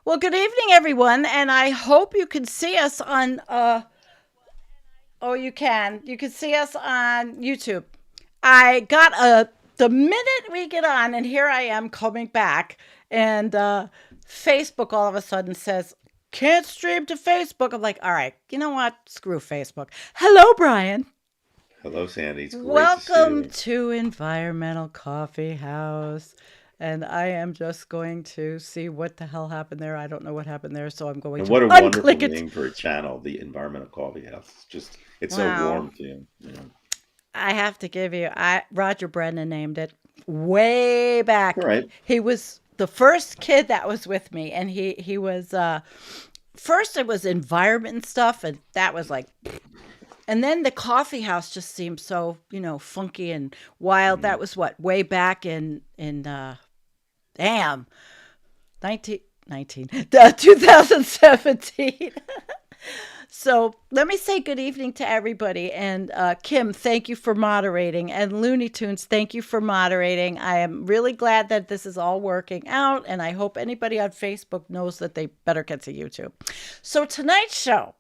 Well, good evening, everyone, and I hope you can see us on. Oh, you can. You can see us on YouTube. I got a the minute we get on, and here I am coming back, and Facebook all of a sudden says can't stream to Facebook. I'm like, all right, you know what? Screw Facebook. Hello, Brian. Hello, Sandy. It's great to see Welcome you. to Environmental Coffee House. And I am just going to see what the hell happened there. I don't know what happened there, so I'm going And to what a wonderful unclick it. name for a channel, the Environmental Coffee House. It's so Wow. warm feeling. I have to give you, Roger Brennan named it way All back. right. He was the first kid that was with me, and he was first it was environment stuff, and that was like, and then the coffee house just seemed so funky and wild. That Mhm. was what way back in damn 19 19 2017. So let me say good evening to everybody. And Kim, thank you for moderating. And Looney Tunes, thank you for moderating. I am really glad that this is all working out. And I hope anybody on Facebook knows that they better get to YouTube. So tonight's show,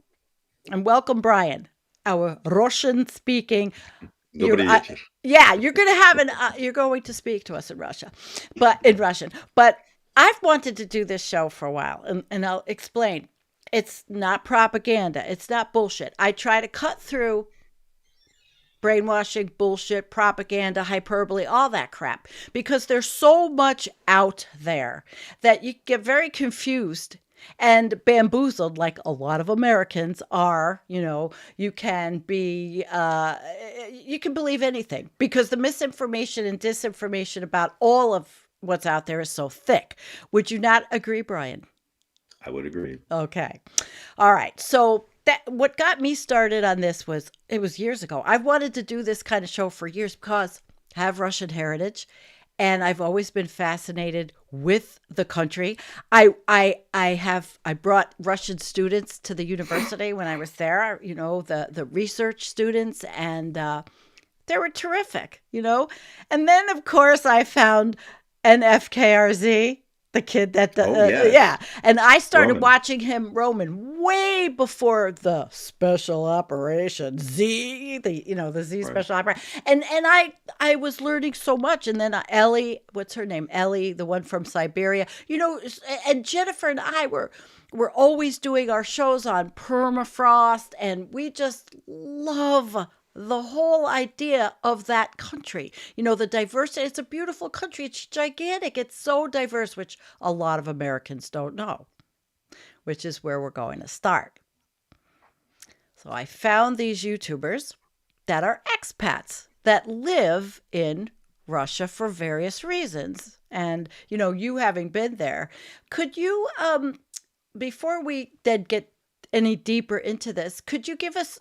and welcome, Brian, our Russian speaking. You're, Добрый вечер. yeah, you're going to have an, you're going to speak to us in Russia, but in Russian. But I've wanted to do this show for a while, and I'll explain. It's not propaganda. It's not bullshit. I try to cut through brainwashing, bullshit, propaganda, hyperbole, all that crap, because there's so much out there that you get very confused and bamboozled, like a lot of Americans are. You can be, you can believe anything because the misinformation and disinformation about all of what's out there is so thick. Would you not agree, Brian? I would agree. Okay. All right. So that what got me started on this was it was years ago. I've wanted to do this kind of show for years because I have Russian heritage and I've always been fascinated with the country. I brought Russian students to the university when I was there, the research students, and they were terrific. And then of course I found NFKRZ, the kid Oh, yeah, yes. and I started Roman. watching him Roman way before the special operation Z, the Z Right. special operation, and I was learning so much, and then Ellie, what's her name, Ellie, the one from Siberia, and Jennifer and I were always doing our shows on permafrost, and we just love the whole idea of that country. The diversity. It's a beautiful country. It's gigantic. It's so diverse, which a lot of Americans don't know, which is where we're going to start. So I found these YouTubers that are expats that live in Russia for various reasons. And, you having been there, could you, before we then get any deeper into this, could you give us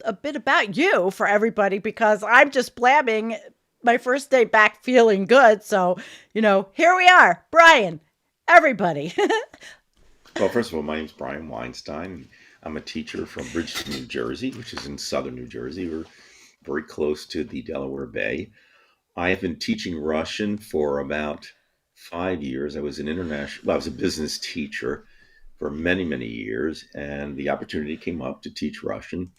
a bit about you for everybody? Because I'm just blabbing my first day back feeling good. So, here we are. Brian, everybody. Well, first of all, my name's Brian Weinstein. I'm a teacher from Bridgeton, New Jersey, which is in southern New Jersey. We're very close to the Delaware Bay. I have been teaching Russian for about 5 years. I was a business teacher for many, many years, and the opportunity came up to teach Russian.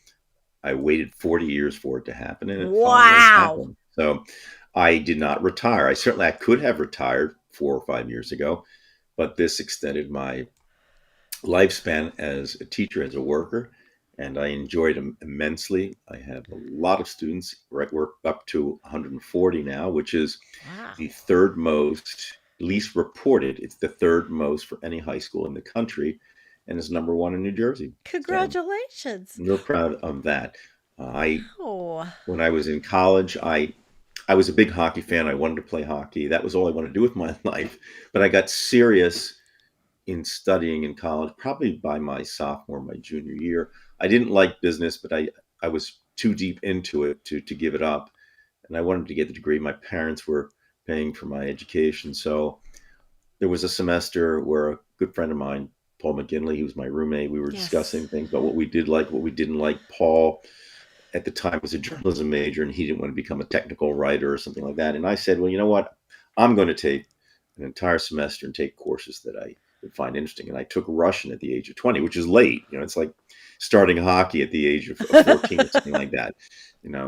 I waited 40 years for it to happen, and it finally Wow. happened. So I did not retire. I could have retired 4 or 5 years ago, but this extended my lifespan as a teacher, as a worker, and I enjoyed them immensely. I have a lot of students. We're up to 140 now, which is Wow. the third most, least reported. It's the third most for any high school in the country, and is number one in New Jersey. So Congratulations. I'm real proud of that. I Oh, When I was in college, I was a big hockey fan. I wanted to play hockey. That was all I wanted to do with my life. But I got serious in studying in college, probably by my sophomore, my junior year. I didn't like business, but I was too deep into it to give it up. And I wanted to get the degree. My parents were paying for my education. So there was a semester where a good friend of mine, Paul McGinley, he was my roommate, we were yes. discussing things about what we did like, what we didn't like. Paul at the time was a journalism major and he didn't want to become a technical writer or something like that. And I said, well, you know what? I'm going to take an entire semester and take courses find interesting. And I took Russian at the age of 20, which is late. It's like starting hockey at the age of 14 or something like that.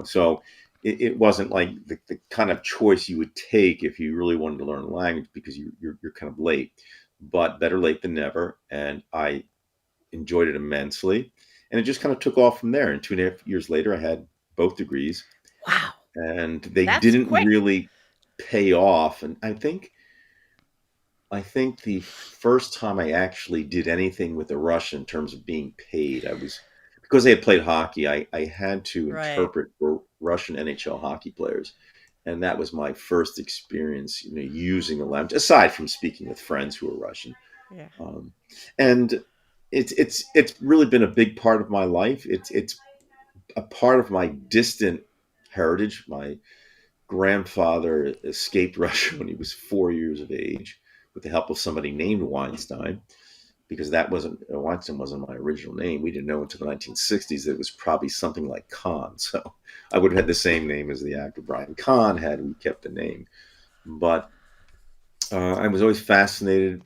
So it wasn't like the kind of choice you would take if you really wanted to learn a language, because you're kind of late. But better late than never. And I enjoyed it immensely. And it just kind of took off from there. And 2.5 years later, I had both degrees, Wow, and they that's didn't quick. really pay off. And I think the first time I actually did anything with the Russian in terms of being paid, I was, because I had played hockey, I had to Right. interpret for Russian NHL hockey players. And that was my first experience, using a language, aside from speaking with friends who are Russian. Yeah. Um, and it's really been a big part of my life. It's a part of my distant heritage. My grandfather escaped Russia when he was 4 years of age with the help of somebody named Weinstein, because that wasn't Weinstein wasn't my original name. We didn't know until the 1960s that it was probably something like Khan. So I would have had the same name as the actor Brian Khan had we kept the name. But I was always fascinated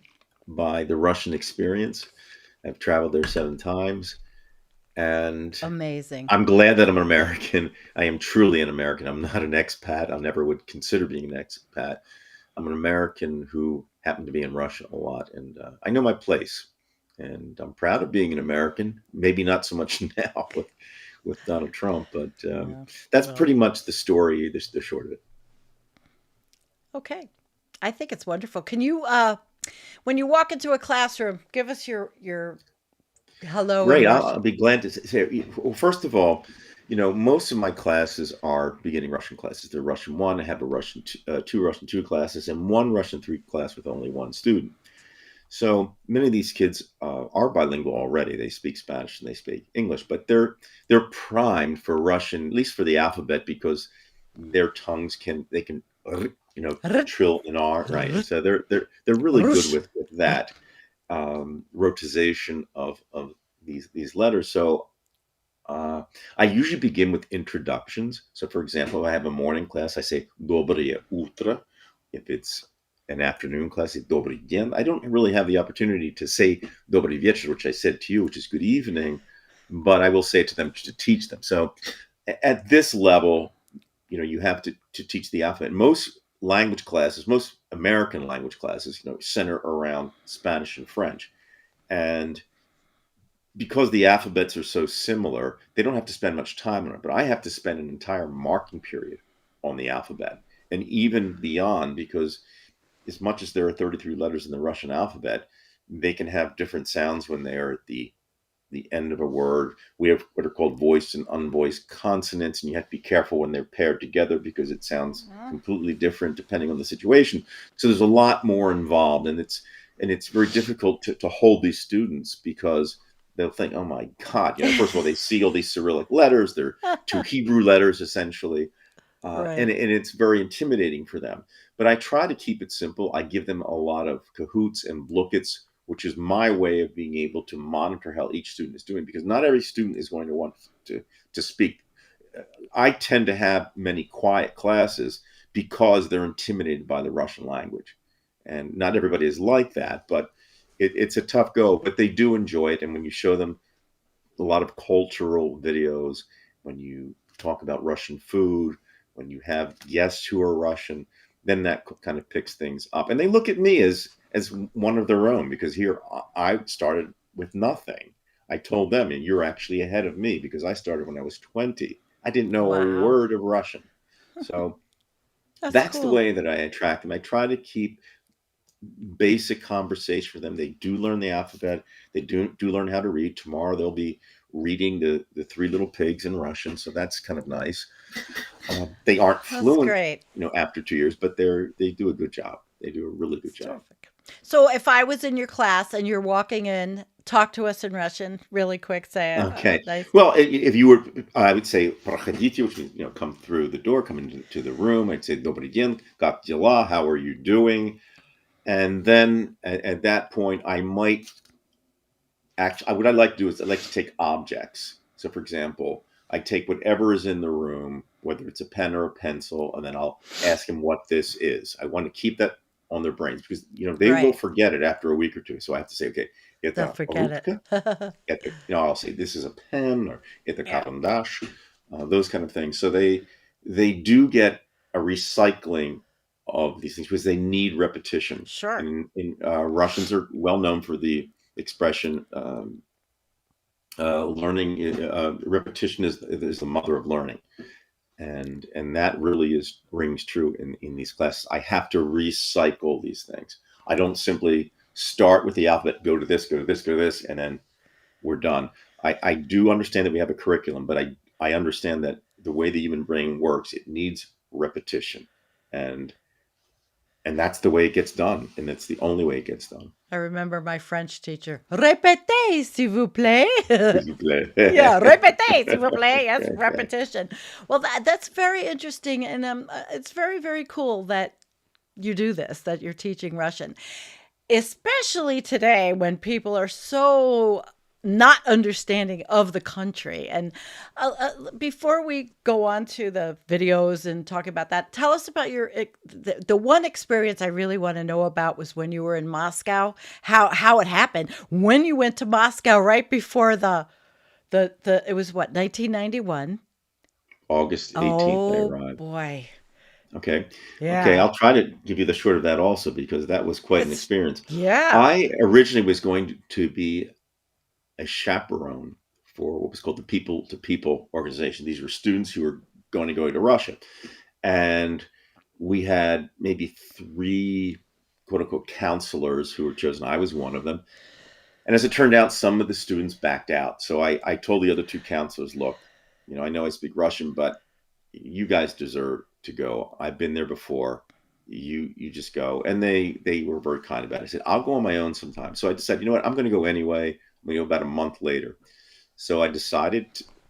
by the Russian experience. I've traveled there 7 times, and Amazing. I'm glad that I'm an American. I am truly an American. I'm not an expat. I never would consider being an expat. I'm an American who happened to be in Russia a lot, and I know my place. And I'm proud of being an American. Maybe not so much now with Donald Trump, but Yeah. that's Well, pretty much the story, the short of it. okay. I think it's wonderful. Can you, when you walk into a classroom, give us your hello in Great. I'll Russian? be glad to say. Well, first of all, most of my classes are beginning Russian classes. They're Russian one. I have a two Russian two classes, and one Russian three class with only one student. So many of these kids are bilingual already. They speak Spanish and they speak English, but they're primed for Russian, at least for the alphabet, because their tongues can trill an R, right? So they're really good Rush. with that rotization of these letters. So uh, I usually begin with introductions. So, for example, if I have a morning class, I say "Доброе утро." If it's an afternoon class, I say "Добрый день." I don't really have the opportunity to say "Добрый вечер," which I said to you, which is good evening, but I will say it to them to teach them. So, at this level, you have to teach the alphabet. Most language classes, most American language classes, center around Spanish and French, and because the alphabets are so similar, they don't have to spend much time on it. But I have to spend an entire marking period on the alphabet, and even beyond, because as much as there are 33 letters in the Russian alphabet, they can have different sounds when they are at the end of a word. We have what are called voiced and unvoiced consonants, and you have to be careful when they're paired together because it sounds completely different depending on the situation. So there's a lot more involved, and it's very difficult to hold these students, because they'll think, oh my God, first of all, they see all these Cyrillic letters. They're two Hebrew letters essentially. And Right. it's very intimidating for them. But I try to keep it simple. I give them a lot of cahoots and blookets, which is my way of being able to monitor how each student is doing, because not every student is going to want to speak. I tend to have many quiet classes because they're intimidated by the Russian language. And not everybody is like that, but it's a tough go, but they do enjoy it. And when you show them a lot of cultural videos, when you talk about Russian food, when you have guests who are Russian, then that kind of picks things up. And they look at me as one of their own, because here I started with nothing. I told them, and you're actually ahead of me, because I started when I was 20. I didn't know a Wow. word of Russian. So That's that's the cool. way that I attract them. I try to keep basic conversation for them. They do learn the alphabet. They do learn how to read. Tomorrow they'll be reading the Three Little Pigs in Russian, so that's kind of nice. They aren't That's fluent, great. after 2 years, but they do a good job. They do a really good It's job. terrific. So if I was in your class and you're walking in, talk to us in Russian really quick. Say it. Okay. Nice. Well, if you were, I would say "Проходите," which means come through the door, come into the room. I'd say "Добрый день," "Как дела?" How are you doing? And then at that point, I might actually, what I like to do is I like to take objects. So, for example, I take whatever is in the room, whether it's a pen or a pencil, and then I'll ask him what this is. I want to keep that on their brains because they will Right. forget it after a week or two. So I have to say, okay, They'll это forget ручка, it. это, I'll say this is a pen or это Yeah. карандаш, those kind of things. So they do get a recycling of these things because they need repetition. Sure. And Russians are well known for the expression learning. Repetition is the mother of learning, and that really rings true in these classes. I have to recycle these things. I don't simply start with the alphabet, go to this, go to this, go to this, and then we're done. I do understand that we have a curriculum, but I understand that the way the human brain works, it needs repetition, and that's the way it gets done, and it's the only way it gets done. I remember my French teacher. Répétez, s'il vous plaît. S'il vous plaît. Yeah, répétez, s'il vous plaît. Yes, repetition. Well, that's very interesting, and it's very, very cool that you do this, that you're teaching Russian, especially today when people are so not understanding of the country. And before we go on to the videos and talk about that, tell us about the one experience I really want to know about was when you were in Moscow. How it happened when you went to Moscow right before the it was what, 1991. August 18th, I Oh arrived. boy. Okay. Okay. Yeah. I'll try to give you the short of that also because that was quite an experience. Yeah. I originally was going to be a chaperone for what was called the People to People organization. These were students who were going to go to Russia. And we had maybe 3 quote unquote counselors who were chosen. I was one of them. And as it turned out, some of the students backed out. So I told the other 2 counselors, look, I know I speak Russian, but you guys deserve to go. I've been there before. You just go. And they were very kind about it. I said, I'll go on my own sometime. So I decided, you know what, I'm going to go anyway. I'm going to go about a month later. So I decided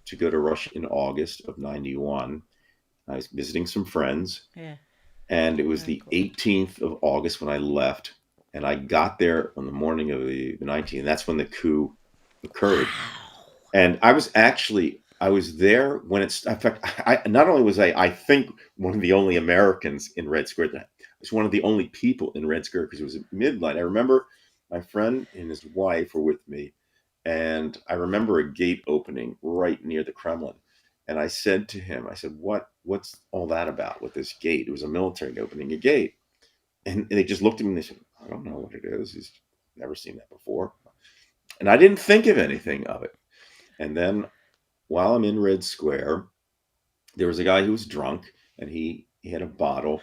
to go to Russia in August of 91. I was visiting some friends. Yeah. And it was Very the cool. 18th of August when I left. And I got there on the morning of the 19th. And that's when the coup occurred. And I was there when it's, in fact, I not only was I think, one of the only Americans in Red Square. I was one of the only people in Red Square because it was at midnight. I remember my friend and his wife were with me. And I remember a gate opening right near the Kremlin. And I said to him, I said, what's all that about with this gate? It was a military opening a gate. And they just looked at me and they said, I don't know what it is. He's never seen that before. And I didn't think of anything of it. And then while I'm in Red Square, there was a guy who was drunk and he had a bottle.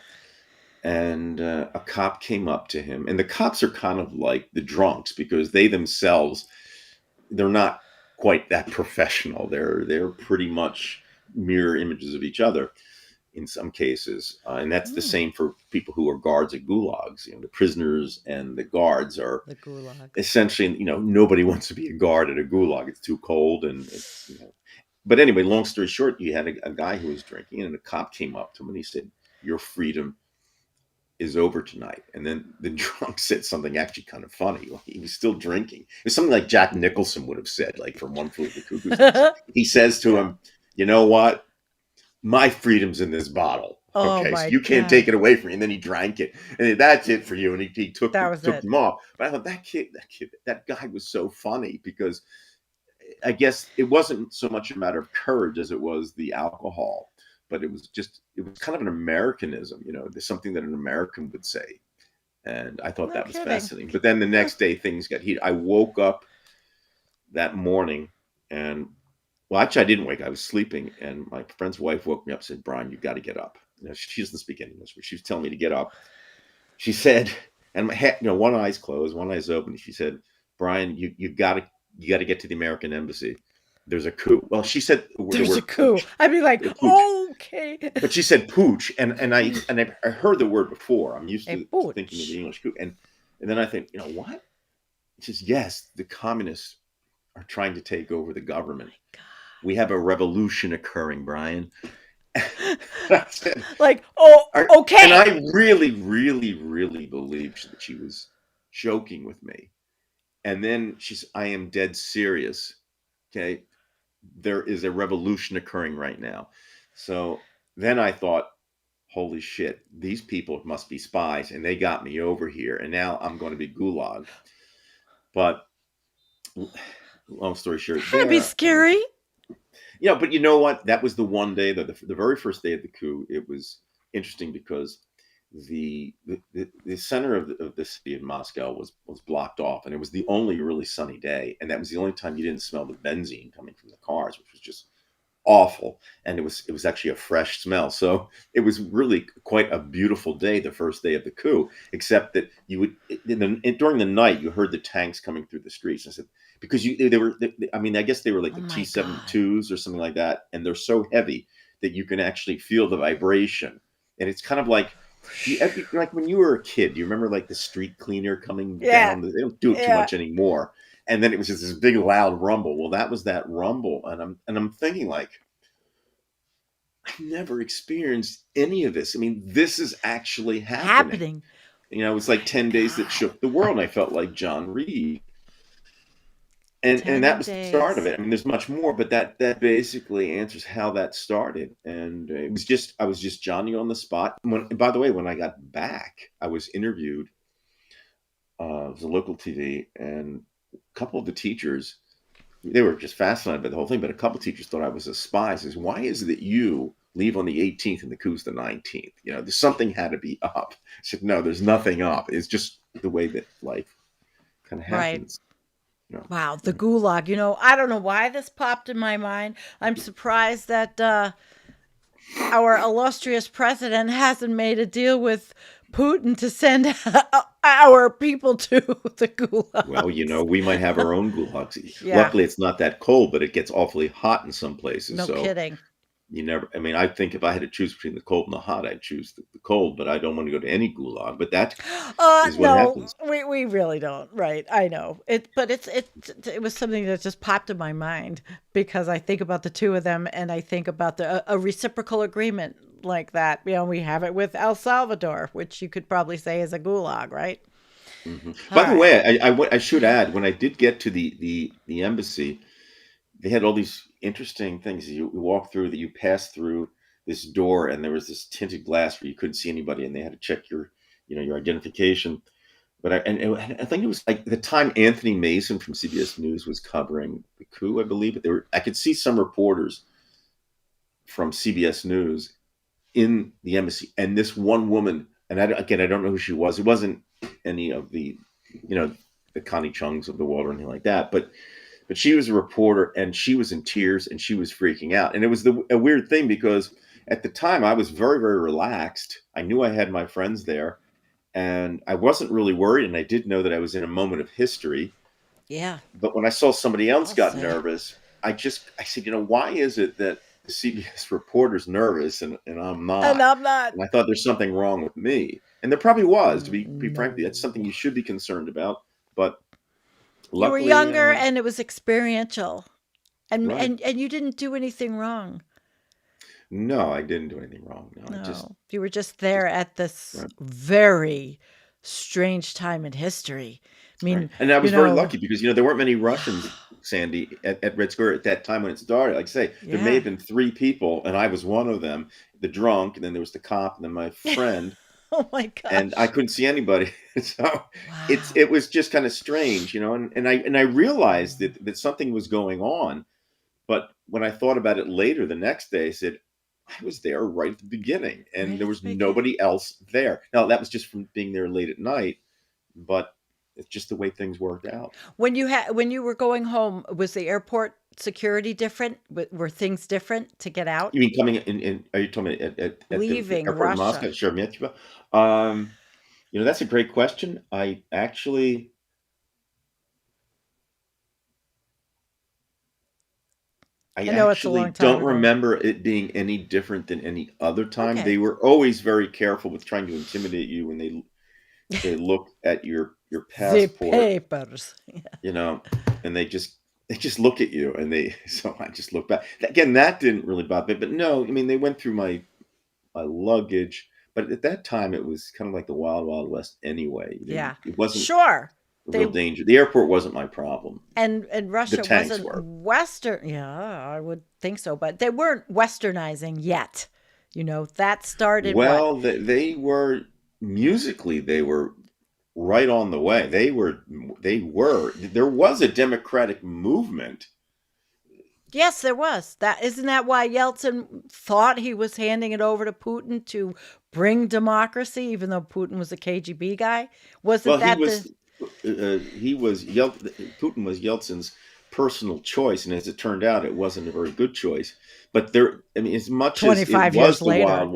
And a cop came up to him. And the cops are kind of like the drunks because they themselves, they're not quite that professional. They're pretty much mirror images of each other in some cases, and that's the same for people who are guards at gulags. The prisoners and the guards are The gulag. essentially, nobody wants to be a guard at a gulag. It's too cold, and But anyway, long story short, you had a guy who was drinking, and a cop came up to him and he said, "Your freedom is over tonight." And then the drunk said something actually kind of funny. He was still drinking. It was something like Jack Nicholson would have said, like from One Flew Over the Cuckoo's Nest. He says to him, "You know what? My freedom's in this bottle. Oh Okay, so my you can't God. take it away from me." And then he drank it, and that's it for you. And he took That was it. them off. But I thought that guy was so funny because I guess it wasn't so much a matter of courage as it was the alcohol. But it was kind of an Americanism, there's something that an American would say. And I thought No that was kidding. fascinating. But then the next day things got heated. I woke up that morning and, well, actually I didn't wake. I was sleeping and my friend's wife woke me up and said, "Brian, you got to get up." She doesn't speak English, but she was telling me to get up. She said, and my head, one eye's closed, one eye's open. She said, "Brian, you got to get to the American embassy. There's a coup." Well, she said There's a coup. I'd be like, okay. but she said pooch, and I heard the word before. I'm used to pooch. thinking of the English coup, and then I think, what? She says, "Yes, the communists are trying to take over the government. We have a revolution occurring, Brian." I said, Like, okay. And I really, really, really believed that she was joking with me. And then I am dead serious. Okay. There is a revolution occurring right now. So then I thought, holy shit, these people must be spies, and they got me over here, and now I'm going to be gulagged. But long story short, That'd be there, scary. but you know what? That was the one day that the very first day of the coup. It was interesting because the center of the city of Moscow was blocked off, and it was the only really sunny day, and that was the only time you didn't smell the benzene coming from the cars, which was just awful. And it was actually a fresh smell, so it was really quite a beautiful day, the first day of the coup, except that you would during the night you heard the tanks coming through the streets. I said, because I mean, I guess they were like Oh the my God. T-72s or something like that, and they're so heavy that you can actually feel the vibration. And it's kind of like, like when you were a kid, do you remember like the street cleaner coming Yeah. down? They don't do it too Yeah. much anymore. And then it was just this big loud rumble. Well, that was that rumble, and I'm thinking like, I've never experienced any of this. I mean, this is actually happening. Happening. It was like 10 days that God. shook the world. And I felt like John Reed. And that 10 was the start of days. it. I mean, there's much more, but that basically answers how that started. And I was just Johnny on the spot. And by the way, when I got back, I was interviewed. It was a local TV, and a couple of the teachers, they were just fascinated by the whole thing. But a couple of teachers thought I was a spy. Says, why is it that you leave on the 18th and the coup's the 19th? There's something had to be up. I said, no, there's nothing up. It's just the way that life kind of Right. happens. You know. Wow, the gulag. I don't know why this popped in my mind. I'm surprised that our illustrious president hasn't made a deal with Putin to send our people to the Well, gulags. we might have our own gulags. Yeah, Luckily, it's not that cold, but it gets awfully hot in some places. no So kidding. you never, I mean, I think if I had to choose between the cold and the hot, I'd choose the cold, but I don't want to go to any gulag. But that is what No, happens. we really don't. Right, I know it, but it was something that just popped in my mind because I think about the two of them, and I think about a reciprocal agreement like that. We have it with El Salvador, which you could probably say is a gulag, right? All By the right. way, I should add, when I did get to the embassy, they had all these interesting things. You walk through that you pass through this door, and there was this tinted glass where you couldn't see anybody, and they had to check your identification. But I think it was like the time Anthony Mason from CBS News was covering the coup, I believe. But I could see some reporters from CBS News in the embassy, and this one woman, and again, I don't know who she was. It wasn't any of the Connie Chungs of the world or anything like that, but she was a reporter, and she was in tears, and she was freaking out. And it was a weird thing because at the time I was very, very relaxed. I knew I had my friends there, and I wasn't really worried. And I did know that I was in a moment of history. Yeah, But when I saw somebody else I'll got say. nervous, I said, why is it that the CBS reporter's nervous and I'm And not? I'm not. And I thought there's something wrong with me. And there probably was, to be frankly, that's No. something you should be concerned about. But You were luckily, younger and it was experiential. And right. and and you didn't do anything wrong. No, I didn't do anything wrong. No, I just, No. You were just just, there at this right. very strange time in history. I Right. mean, And I you was very know, lucky because, there weren't many Russians, Sandy, at Red Square at that time when it started. Like I say, there may yeah. have been three people, and I was one of them, the drunk, and then there was the cop, and then my friend. Oh my And I gosh. couldn't see anybody. So Wow. it was just kind of strange, and I realized that something was going on. But when I thought about it later the next day, I said, I was there right at the beginning, and Right there at the was beginning. nobody else there. Now that was just from being there late at night, but it's just the way things worked out. When you were going home, was the airport security different? Were things different to get out? You mean coming in, are you talking at the Leaving airport in Russia. Moscow? Sheremetyevo? Um, that's a great question. I I know it's a actually long time don't ago. remember it being any different than any other time. They Okay. were always very careful with trying to intimidate you when they look at your The passport, papers. you know, and they just look at you, and they so I just look back. Again, that didn't really bother me, but no, I mean, they went through my luggage, but at that time it was kind of like the wild wild west anyway. Yeah. It wasn't Sure. a They real danger. The airport wasn't my problem. and The Russia tanks wasn't were. Western. Yeah, I would think so, but they weren't Westernizing yet. That started what? Well, they were musically, they were right on the way. There was a democratic movement. Yes, there was. That isn't that why Yeltsin thought he was handing it over to Putin to bring democracy, even though Putin was a KGB guy? Wasn't Well, that the Putin was Yeltsin's personal choice, and as it turned out, it wasn't a very good choice. But there, I mean, as much as it 25 was years the later?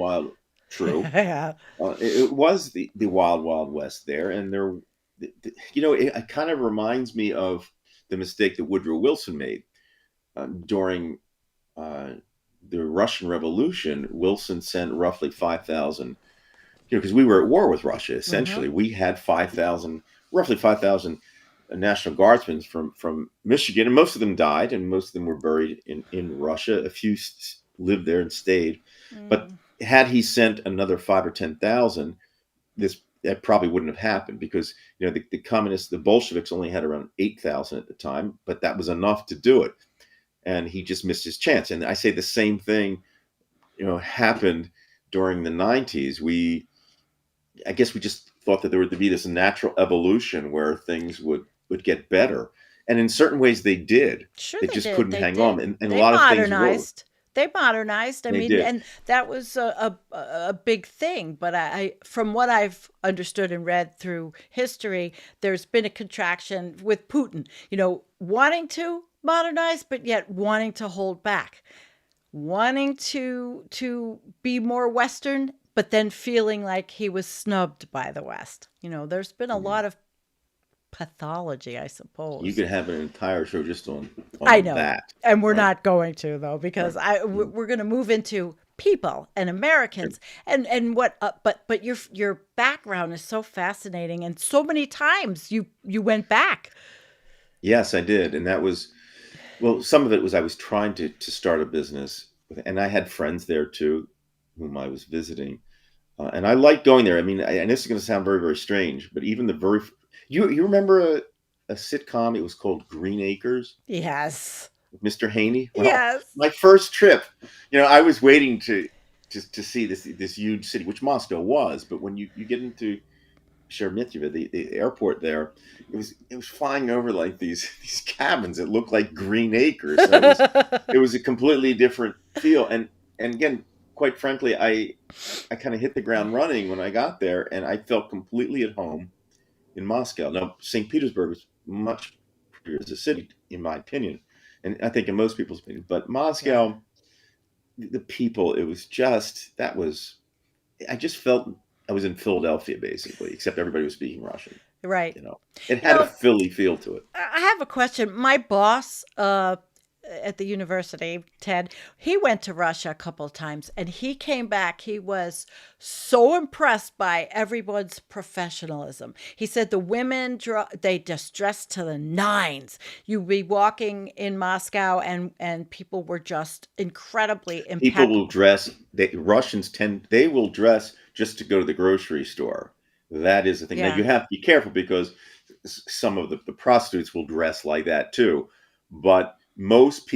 true, Yeah. it was the wild west there, and it kind of reminds me of the mistake that Woodrow Wilson made during uh, the Russian Revolution. Wilson sent roughly 5,000, because we were at war with Russia. Hmm. Essentially, we had roughly 5,000 National Guardsmen from Michigan, and most of them died, and most of them were buried in Russia. A few lived there and stayed. But Mm. had he sent another 5 or 10,000, that probably wouldn't have happened, because the communists, the Bolsheviks, only had around 8,000 at the time, but that was enough to do it, and he just missed his chance. And I say the same thing, happened during the 90s. I guess we just thought that there would be this natural evolution where things would get better, and in certain ways they did. Sure, They they just did. couldn't They hang on, did. and a They lot of things were. modernized. They modernized. I They mean, did. and that was a big thing. But from what I've understood and read through history, there's been a contraction with Putin. Wanting to modernize, but yet wanting to hold back, wanting to be more Western, but then feeling like he was snubbed by the West. There's been a Mhm. lot of pathology, I You suppose. could have an entire show just I on know. that, And we're right? not going to, though, because Right. we're going to move into people and Americans and what but your background is so fascinating, and so many times you went back. Yes, I did, and that was, well, some of it was I was trying to start a business, and I had friends there too, whom I was visiting, and I liked going there. I mean, and this is going to sound very, very strange, but even you remember a sitcom? It was called Green Acres Yes. with Mr. Haney. Well, Yes. my first trip, I was waiting to see this huge city, which Moscow was, but when you get into Sheremetyevo, the airport there, it was flying over like these cabins that looked like green acres. So it was a completely different feel. And again, quite frankly, I kind of hit the ground running when I got there, and I felt completely at home in Moscow. Now, St. Petersburg was much prettier as a city, in my opinion, and I think in most people's opinion. But Yeah. Moscow, the people, it was just that was. I just felt I was in Philadelphia basically, except everybody was speaking Russian. Right. You know, it You had a know, Philly feel to it. I have a question. My boss at the university, Ted, he went to Russia a couple of times, and he came back. He was so impressed by everyone's professionalism. He said the women, they just dressed to the nines. You'd be walking in Moscow, and people were just incredibly People will impeccable. dress. They will dress just to go to the grocery store. That is the thing. Now Yeah. you have to be careful, because some of the prostitutes will dress like that too. But most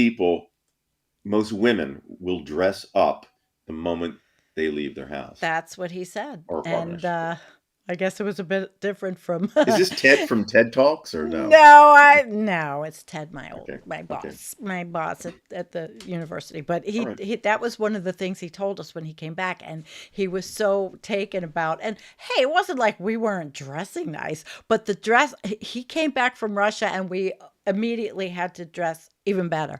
women will dress up the moment they leave their house That's what he said. or apartment, I And should say. I guess it was a bit different from Is this Ted from TED Talks or no? no, it's Ted, Okay. my Okay. boss at the university. But All right. he that was one of the things he told us when he came back, and he was so taken about. And hey, it wasn't like we weren't dressing nice, but the dress. He came back from Russia, and we immediately had to dress even better.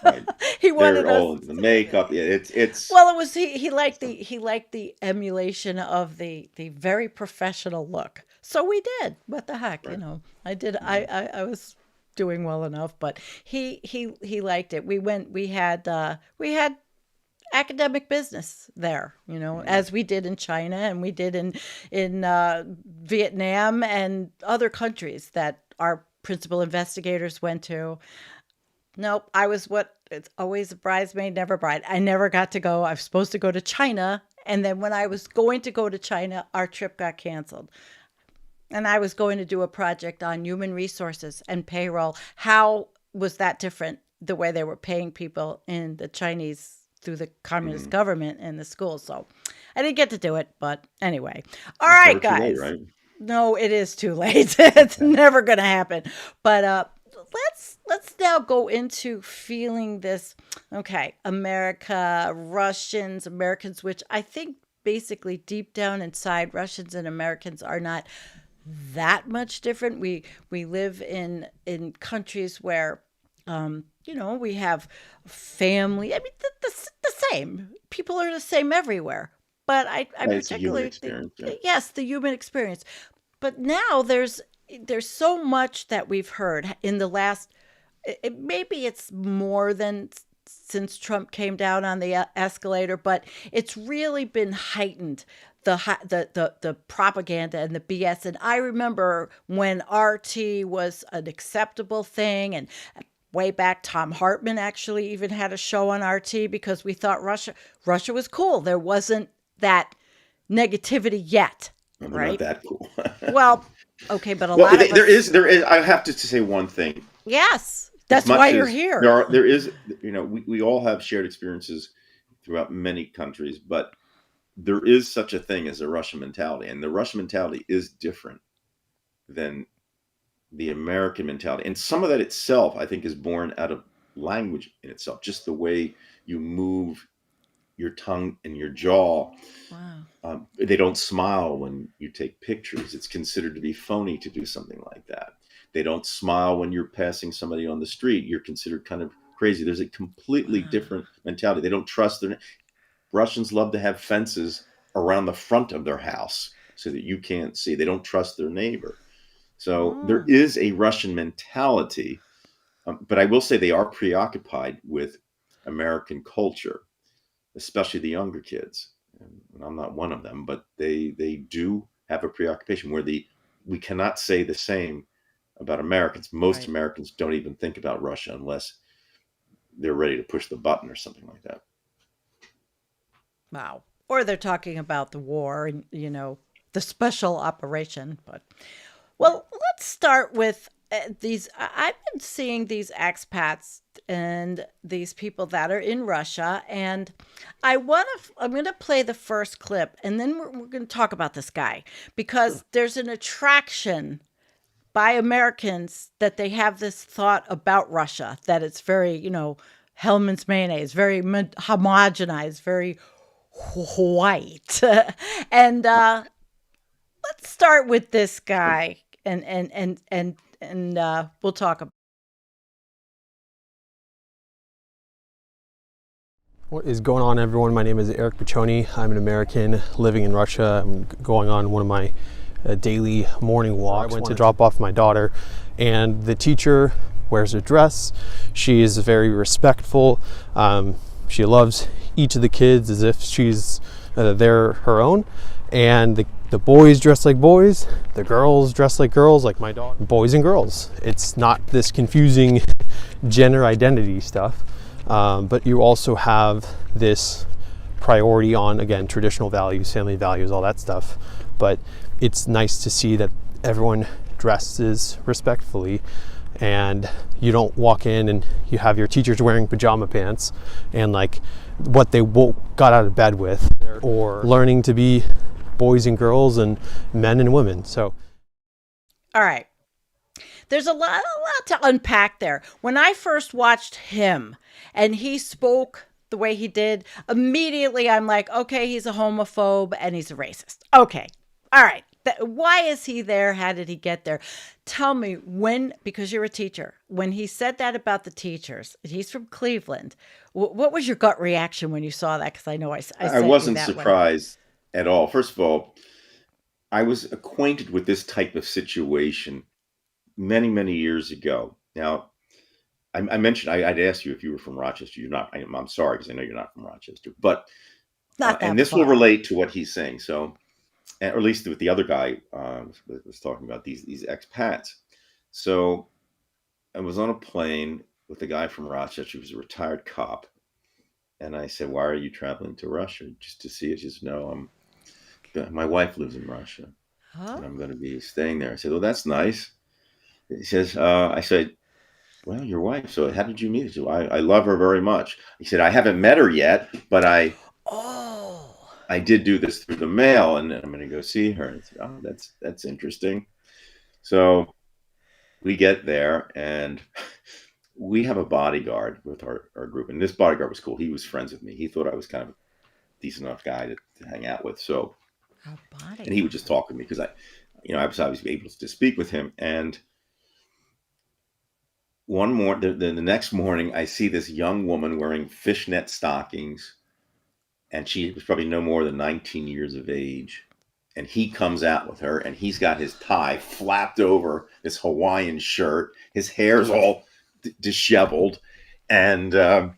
Right. He They're wanted us. all in the makeup. Yeah, it's Well, it was he liked the emulation of the very professional look. So we did. What the heck, right. I did. Mhm. I was doing well enough, but he liked it. We had academic business there, Mhm. as we did in China, and we did in Vietnam and other countries that our principal investigators went to. Nope, I was what it's always a bridesmaid, never bride. I never got to go. I was supposed to go to China, and then when I was going to go to China, our trip got canceled. And I was going to do a project on human resources and payroll. How was that different, the way they were paying people in the Chinese through the communist Mhm. government in the schools. So I didn't get to do it, but anyway. All Well, it's right, never too late, guys. right? No, it is too late. It's never going to happen. But let's now go into feeling this. Okay, America, Russians, Americans, which I think basically deep down inside, Russians and Americans are not that much different. We live in countries where we have family. I mean, the same. People are the same everywhere. But I Right, it's a human particularly think, experience, yeah. yes, the human experience. But now there's so much that we've heard in the last. Maybe it's more than since Trump came down on the escalator, but it's really been heightened. The propaganda and the BS. And I remember when RT was an acceptable thing, and way back, Tom Hartman actually even had a show on RT because we thought Russia was cool. There wasn't that negativity yet, No, they're not right? that cool. Well, okay, but a Well, lot of us, there is. I have to say one thing. yes, As that's why much you're as here. there is, we all have shared experiences throughout many countries, but there is such a thing as a Russian mentality, and the Russian mentality is different than the American mentality. And some of that itself, I think, is born out of language in itself, just the way you move your tongue and your jaw. Wow. They don't smile when you take pictures. It's considered to be phony to do something like that. They don't smile when you're passing somebody on the street. You're considered kind of crazy. There's a completely Wow. different mentality. They don't trust their Russians love to have fences around the front of their house so that you can't see. They don't trust their neighbor. So there Mm, is a Russian mentality, but I will say they are preoccupied with American culture, especially the younger kids. And I'm not one of them, but they do have a preoccupation where we cannot say the same about Americans. Most right. Americans don't even think about Russia unless they're ready to push the button or something like that. Wow. Or they're talking about the war and, the special operation. But, Right. well, let's start with these. I've been seeing these expats and these people that are in Russia. And I'm going to play the first clip and then we're going to talk about this guy Sure. because there's an attraction by Americans that they have this thought about Russia that it's very, Hellman's mayonnaise, very homogenized, very white. And let's start with this guy, and we'll talk about. What is going on, everyone? My name is Eric Piccioni. I'm an American living in Russia. I'm going on one of my daily morning walks. I went to drop off my daughter, and the teacher wears a dress. She is very respectful. She loves each of the kids as if they're her own. And the boys dress like boys, the girls dress like girls, like my daughter. Boys and girls. It's not this confusing gender identity stuff. But you also have this priority on, again, traditional values, family values, all that stuff. But it's nice to see that everyone dresses respectfully and you don't walk in and you have your teachers wearing pajama pants and like what they got out of bed with, or learning to be boys and girls and men and women. So, All right. There's a lot to unpack there. When I first watched him and he spoke the way he did, immediately I'm like, okay, he's a homophobe and he's a racist. Okay. All right. Why is he there? How did he get there? Tell me because you're a teacher, when he said that about the teachers, he's from Cleveland. What was your gut reaction when you saw that? Because I know I I sent you wasn't that one. surprised at all. First of all, I was acquainted with this type of situation many, many years ago. Now, I mentioned I'd asked you if you were from Rochester. You're not. I'm sorry because I know you're not from Rochester. But Not and that this will far. relate to what he's saying. So, or at least with the other guy was talking about these expats. So I was on a plane with a guy from Rochester who was a retired cop, and I said, "Why are you traveling to Russia just to see it?" He says, "No, my wife lives in Russia, Huh? and I'm going to be staying there." I said, "Well, that's nice." He says, "I said." Well, your wife. So how did you meet her? I love her very much. He said, I haven't met her yet, but Oh. I did do this through the mail, and I'm going to go see her. And I said, oh, that's interesting. So we get there, and we have a bodyguard with our group, and this bodyguard was cool. He was friends with me. He thought I was kind of a decent enough guy to hang out with. So, A and he would bodyguard. just talk with me because I was obviously able to speak with him. And the next morning, I see this young woman wearing fishnet stockings, and she was probably no more than 19 years of age. And he comes out with her, and he's got his tie flapped over this Hawaiian shirt. His hair's all disheveled, and I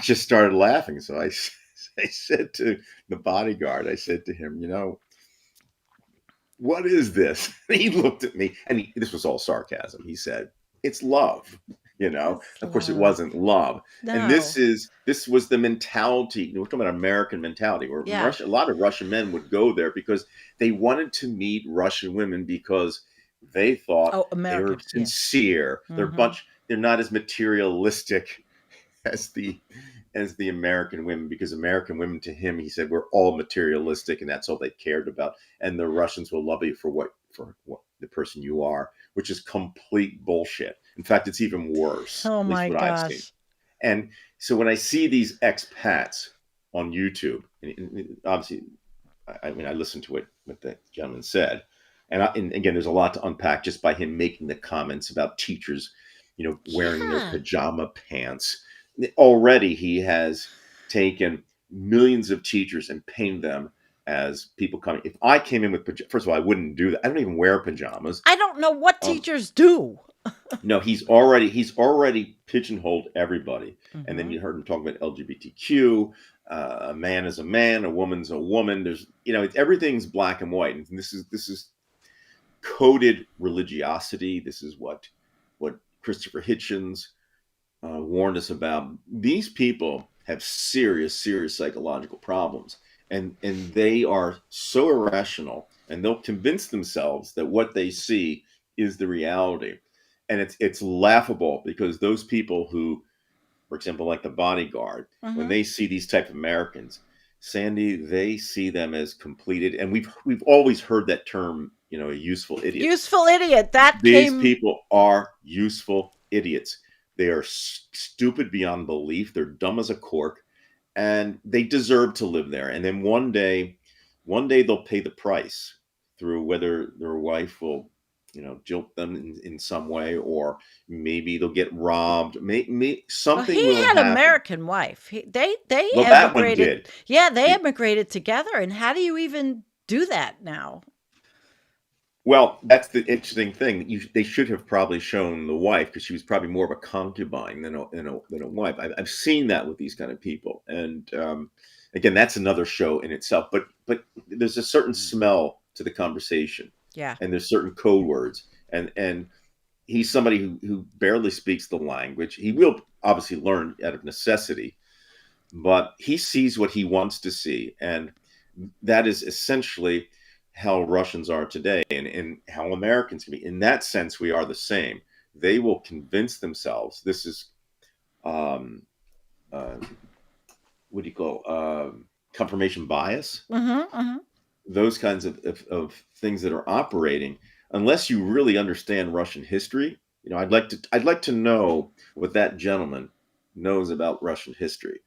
just started laughing. So I said to the bodyguard, I said to him, what is this? And he looked at me, and this was all sarcasm. He said, it's love. That's Of course, it love. wasn't love. And No. this was the mentality. We're talking about American mentality, where Yeah. a lot of Russian men would go there because they wanted to meet Russian women because they thought Oh, they were American. Yeah. sincere. They're not as materialistic as the American women, because American women, to him, he said, were all materialistic, and that's all they cared about. And the Russians will love you for what the person you are, which is complete bullshit. In fact, it's even worse, Oh at least my what I've seen. gosh. And so when I see these expats on YouTube, and obviously, I mean, I listened to what the gentleman said, and again, there's a lot to unpack just by him making the comments about teachers, wearing their Yeah. pajama pants. Already, he has taken millions of teachers and painted them as people coming. If I came in with first of all, I wouldn't do that. I don't even wear pajamas. I don't know what Um, teachers do. no, he's already pigeonholed everybody. And then Mm-hmm. you heard him talking about LGBTQ. A man is a man, a woman's a woman. There's, everything's black and white, and this is coded religiosity. This is what Christopher Hitchens warned us about. These people have serious psychological problems, and they are so irrational, and they'll convince themselves that what they see is the reality. And it's laughable, because those people who, for example, like the bodyguard, when Mm-hmm. they see these type of Americans, Sandy, they see them as completed. And we've always heard that term, a useful idiot. Useful idiot. That These came. people are useful idiots. They are stupid beyond belief. They're dumb as a cork, and they deserve to live there. And then one day they'll pay the price through whether their wife will, jilt them in some way, or maybe they'll get robbed. Well, Something he will had a happen. American wife. They Well, that one emigrated. did. Yeah, they emigrated together. And how do you even do that now? Well, that's the interesting thing. They should have probably shown the wife, because she was probably more of a concubine than a wife. I've seen that with these kind of people, and again, that's another show in itself. But there's a certain smell to the conversation, Yeah. and there's certain code words, and he's somebody who barely speaks the language. He will obviously learn out of necessity, but he sees what he wants to see, and that is essentially how Russians are today, and how Americans can be. In that sense, we are the same. They will convince themselves this is, uh, what do you call, confirmation bias? Mm-hmm. Mm-hmm. Those kinds of things that are operating. Unless you really understand Russian history, I'd like to know what that gentleman knows about Russian history.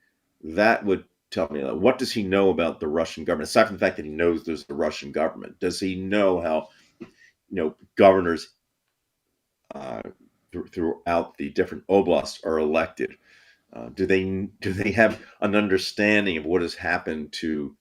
That would tell me, what does he know about the Russian government, aside from the fact that he knows there's the Russian government? Does he know how, governors throughout the different oblasts are elected? Do they have an understanding of what has happened to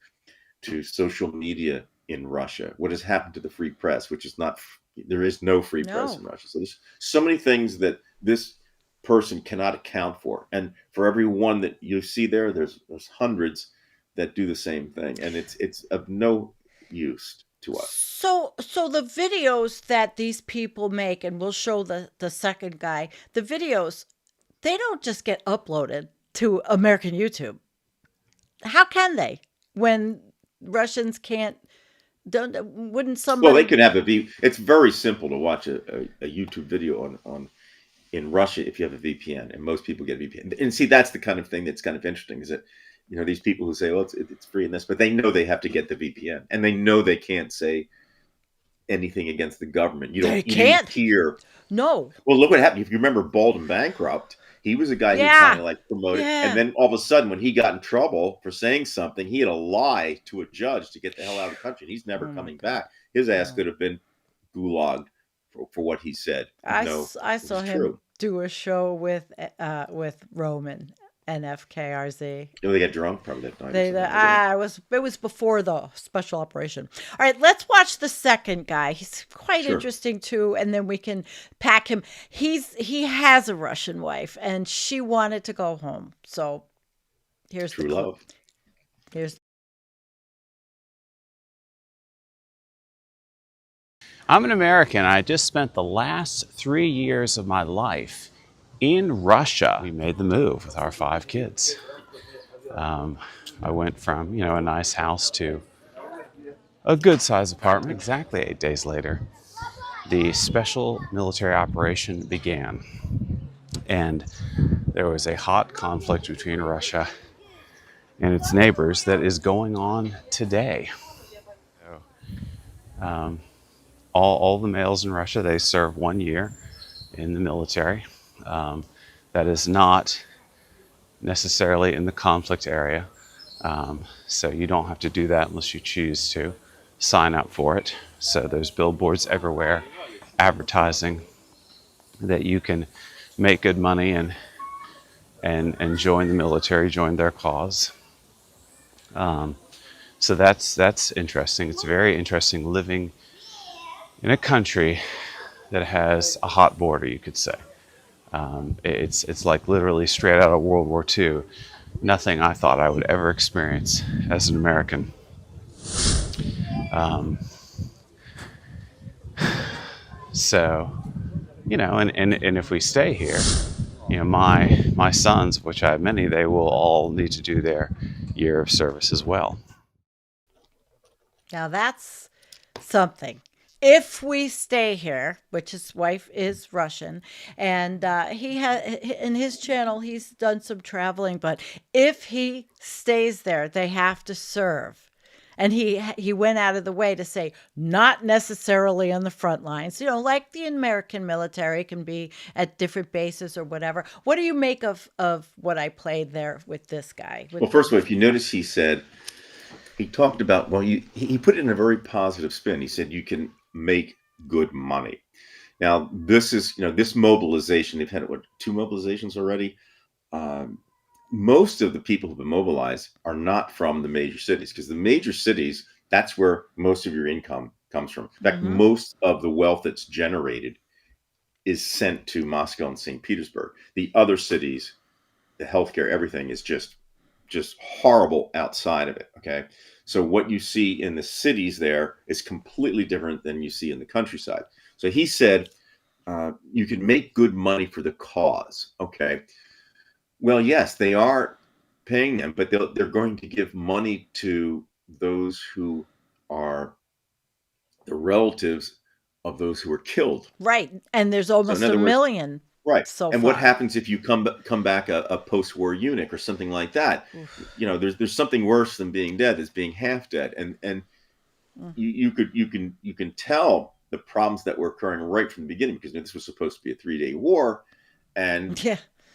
social media in Russia? What has happened to the free press, which is not, there is no free press in No. Russia. So there's so many things that this person cannot account for. And for every one that you see there's hundreds that do the same thing. And it's of no use to us. So the videos that these people make, and we'll show the second guy, the videos, they don't just get uploaded to American YouTube. How can they, when Russians can't? Wouldn't Well, they somebody? could have a view. It's very simple to watch a YouTube video on in Russia if you have a VPN, and most people get a VPN. And see, that's the kind of thing that's kind of interesting, is that, these people who say, well, it's free in this, but they know they have to get the VPN, and they know they can't say anything against the government. You They didn't can't. hear. No. Well, look what happened. If you remember Bald and Bankrupt, he was a guy who kind Yeah. of like promoted, Yeah. and then all of a sudden, when he got in trouble for saying something, he had to lie to a judge to get the hell out of the country. He's never Oh my coming God. back. His ass No. could have been gulagged for what he said. I No, saw it was him true. do a show with Roman and FKRZ. They got drunk probably that night. It was before the special operation. All right, let's watch the second guy. He's quite Sure. interesting too, and then we can pack him. He has a Russian wife, and she wanted to go home. So here's True the clip. love. Here's. I'm an American. I just spent the last 3 years of my life in Russia. We made the move with our 5 kids. I went from, a nice house to a good-sized apartment. Exactly 8 days later, the special military operation began. And there was a hot conflict between Russia and its neighbors that is going on today. So, all the males in Russia, they serve 1 year in the military. That is not necessarily in the conflict area. So you don't have to do that unless you choose to sign up for it. So there's billboards everywhere advertising that you can make good money and join the military, join their cause. So that's interesting. It's very interesting living in a country that has a hot border, you could say. It's like literally straight out of World War II. Nothing I thought I would ever experience as an American. So, and if we stay here, my sons, of which I have many, they will all need to do their year of service as well. Now that's something. If we stay here, which his wife is Russian, and he has in his channel, he's done some traveling. But if he stays there, they have to serve. And he went out of the way to say not necessarily on the front lines, like the American military can be at different bases or whatever. What do you make of what I played there with this guy? Well, first of all, if you notice, he talked about, well, he put it in a very positive spin. He said you can make good money. Now, this is, this mobilization, they've had, 2 mobilizations already? Most of the people who've been mobilized are not from the major cities, because the major cities, that's where most of your income comes from. In fact, most of the wealth that's generated is sent to Moscow and St. Petersburg. The other cities, the healthcare, everything is just horrible outside of it. Okay. So what you see in the cities there is completely different than you see in the countryside. So he said, you can make good money for the cause. Okay. Well, yes, they are paying them, but they're going to give money to those who are the relatives of those who were killed. Right. And there's almost a million. Right. So and far. What happens if you come back a post-war eunuch or something like that? Oof. There's something worse than being dead. Is being half dead, and you can tell the problems that were occurring right from the beginning, because this was supposed to be a 3-day war, and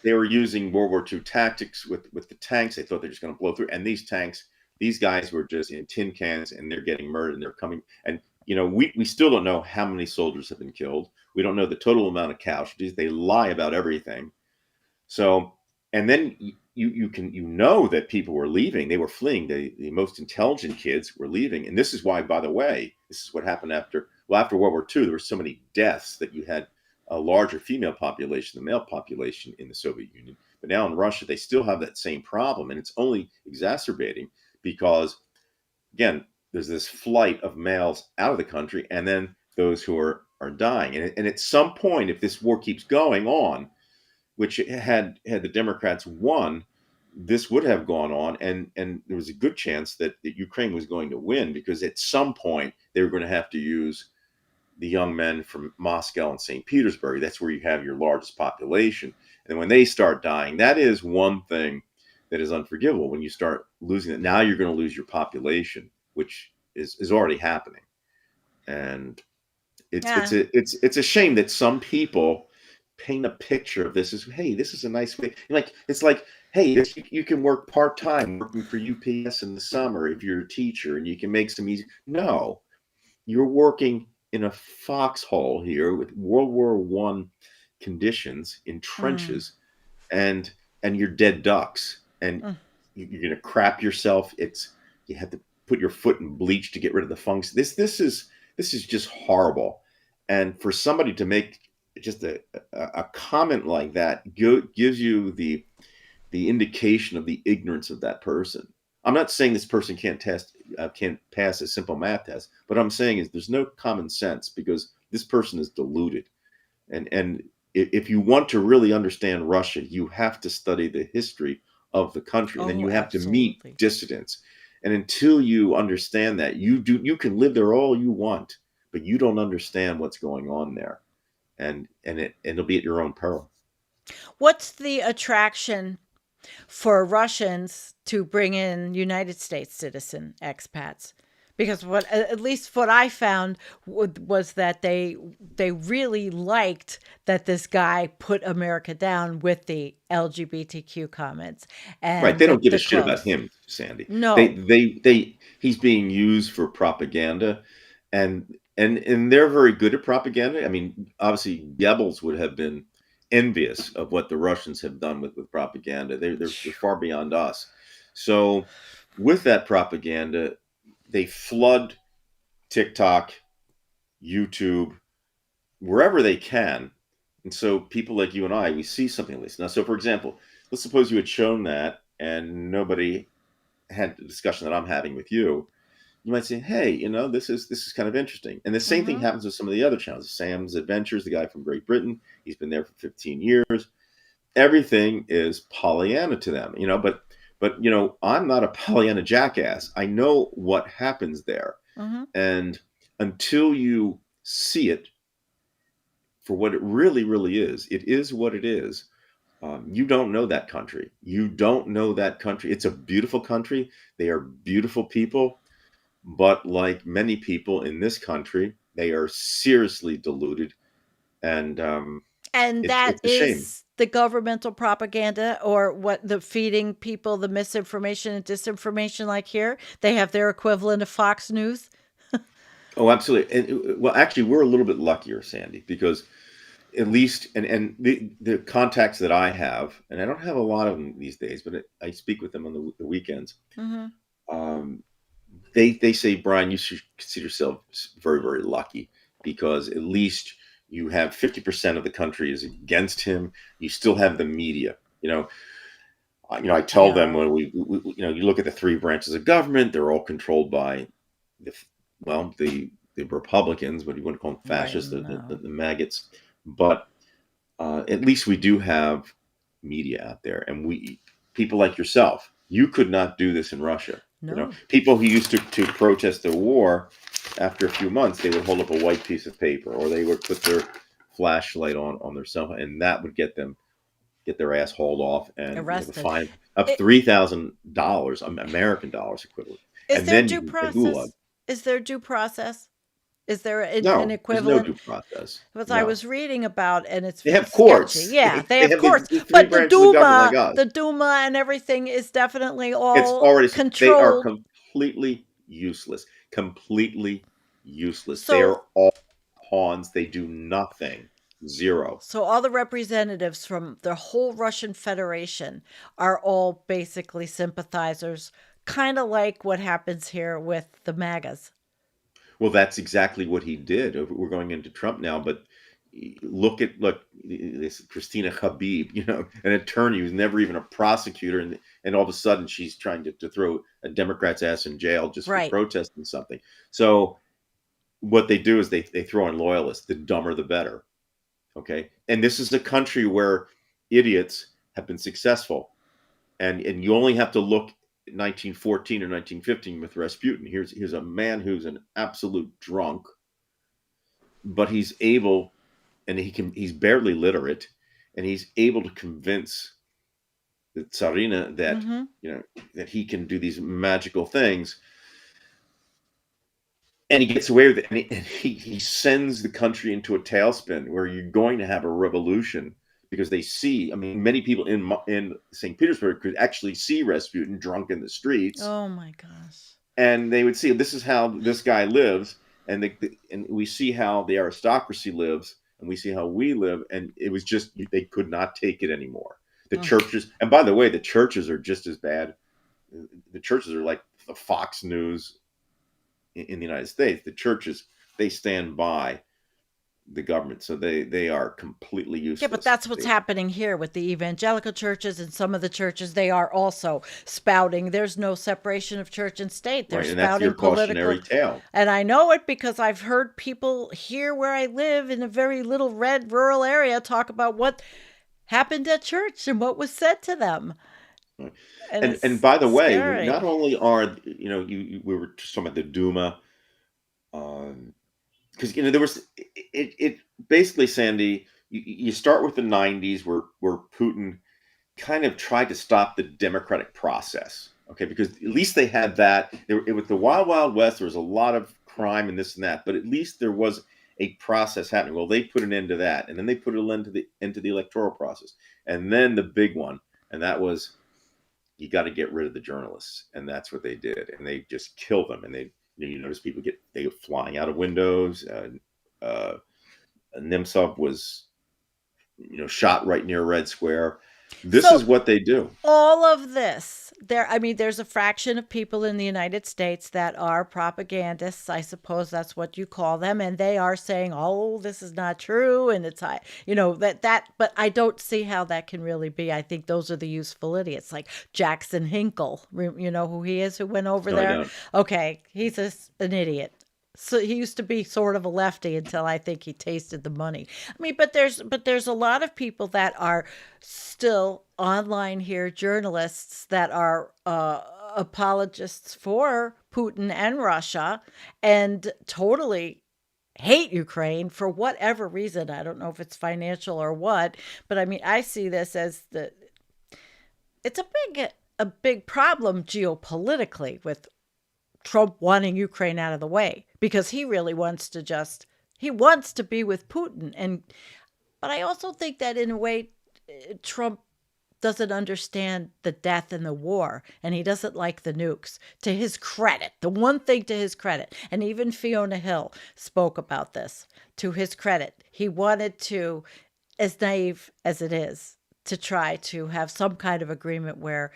they were using World War II tactics with the tanks. They thought they're just going to blow through, and these guys were just in tin cans, and they're getting murdered, and they're coming. And we still don't know how many soldiers have been killed. We don't know the total amount of casualties. They lie about everything. So, and then you know that people were leaving. They were fleeing. The most intelligent kids were leaving. And this is why, by the way, this is what happened after World War II. There were so many deaths that you had a larger female population than male population in the Soviet Union. But now in Russia, they still have that same problem. And it's only exacerbating because, again, there's this flight of males out of the country, and then those who are dying. And at some point, if this war keeps going on, which had the Democrats won, this would have gone on, and there was a good chance that Ukraine was going to win, because at some point they were going to have to use the young men from Moscow and St. Petersburg. That's where you have your largest population. And when they start dying, that is one thing that is unforgivable. When you start losing it, now you're going to lose your population, which is already happening. And Yeah. it's a shame that some people paint a picture of this as, hey, this is a nice way. Like, it's like, hey, you can work part-time working for UPS in the summer if you're a teacher, and you can make some easy. No, you're working in a foxhole here with World War One conditions in Mm. trenches, and you're dead ducks, and Mm. you're gonna crap yourself. You have to put your foot in bleach to get rid of the fungus. This is just horrible. And for somebody to make just a comment like that gives you the indication of the ignorance of that person. I'm not saying this person can't pass a simple math test, but I'm saying is there's no common sense, because this person is deluded. And if you want to really understand Russia, you have to study the history of the country, and then Oh, you have to meet absolutely. dissidents. And until you understand that, you can live there all you want, but you don't understand what's going on there, and it'll be at your own peril. What's the attraction for Russians to bring in United States citizen expats? Because what, at least what I found, was that they really liked that this guy put America down with the LGBTQ comments Right. and They don't give a the shit about clothes. him, Sandy. No. He's being used for propaganda, and they're very good at propaganda. I mean, obviously Goebbels would have been envious of what the Russians have done with propaganda. They're far beyond us. So with that propaganda, they flood TikTok, YouTube, wherever they can. And so people like you and I, we see something like this. Now, so for example, let's suppose you had shown that and nobody had the discussion that I'm having with you. You might say, hey, this is kind of interesting. And the same thing Mm-hmm. happens with some of the other channels. Sam's Adventures, the guy from Great Britain, he's been there for 15 years. Everything is Pollyanna to them, but I'm not a Pollyanna jackass. I know what happens there. Mm-hmm. And until you see it for what it really, really is, it is what it is. You don't know that country. You don't know that country. It's a beautiful country. They are beautiful people. But like many people in this country, they are seriously deluded. And And that it's a shame. is the governmental propaganda, or what, the feeding people the misinformation and disinformation, like here. They have their equivalent of Fox News. Oh, absolutely. And well, actually, we're a little bit luckier, Sandy, because at least, and the contacts that I have, and I don't have a lot of them these days, but I speak with them on the weekends. Mm-hmm. Um, they say, Brian, you should consider yourself very, very lucky, because at least you have 50% of the country is against him. You still have the media. I tell them, Yeah. when you look at the three branches of government, they're all controlled by the the Republicans, but you wouldn't call them Right. fascists, No. the maggots. But at least we do have media out there, and people like yourself, you could not do this in Russia. No. People who used to protest the war, after a few months, they would hold up a white piece of paper, or they would put their flashlight on their cell phone, and that would get their ass hauled off, and the Arrested. fine of It, $3,000, American dollars equivalent, is and there then you due can say gulag. process? Is there due process? Is there an No, there's no equivalent? due process. Because I No, was reading about, and it's they have sketchy. courts. Yeah, they They have have courts, the three but the branches of government like Duma, us. the Duma, and everything is definitely It's all already They are controlled. completely useless. Completely useless. They So, are all pawns. They do nothing. Zero. so all the representatives from the whole Russian Federation are all basically sympathizers, kind of like what happens here with the MAGAs. Well, that's exactly what he did. We're going into Trump now, but look this Christina Habib, an attorney who's never even a prosecutor, and all of a sudden she's trying to throw a Democrat's ass in jail just for Right. protesting something. So what they do is they throw in loyalists. The dumber, the better. Okay, and this is a country where idiots have been successful, and you only have to look at 1914 or 1915 with Rasputin. Here's a man who's an absolute drunk, but he's able, and he's barely literate, and he's able to convince the Tsarina that, Mm-hmm. that he can do these magical things, and he gets away with it, and he sends the country into a tailspin where you're going to have a revolution, because they see, I mean, many people in St. Petersburg could actually see Rasputin drunk in the streets, Oh my gosh. and they would see, this is how this guy lives, and and we see how the aristocracy lives, and we see how we live, and it was just, they could not take it anymore. The Oh. churches, and by the way, the churches are just as bad. The churches are like the Fox News in the United States. The churches, they stand by the government, so they are completely useless. Yeah, but that's what's happening here with the evangelical churches, and some of the churches, they are also spouting there's no separation of church and state. They're Right, and that's spouting your cautionary political. tale. And I know it because I've heard people here where I live in a very little red rural area talk about what happened at church and what was said to them. Right. And And it's by the way, scary. not only are, we were just talking about the Duma, because there was it basically, Sandy, you start with the 90s where Putin kind of tried to stop the democratic process, okay, because at least they had that. It was the wild wild west. There was a lot of crime and this and that, but at least there was a process happening. Well, they put an end to that, and then they put an end to the electoral process, and then the big one, and that was, you got to get rid of the journalists, and that's what they did, and they just kill them, and you notice people they get flying out of windows. Nemtsov was, shot right near Red Square. This So is what they do. all of this, there's a fraction of people in the United States that are propagandists. I suppose that's what you call them, and they are saying, "Oh, this is not true," and it's that. But I don't see how that can really be. I think those are the useful idiots, like Jackson Hinkle. You know who he is? Who went over No, I there? don't. Okay, he's an idiot. So he used to be sort of a lefty until I think he tasted the money. I mean, but there's a lot of people that are still online here, journalists that are apologists for Putin and Russia, and totally hate Ukraine for whatever reason. I don't know if it's financial or what, but I mean, I see this as it's a big problem geopolitically with Trump wanting Ukraine out of the way, because he really wants to be with Putin. But I also think that in a way, Trump doesn't understand the death and the war, and he doesn't like the nukes. To his credit, the one thing to his credit, and even Fiona Hill spoke about this, to his credit, he wanted to, as naive as it is, to try to have some kind of agreement where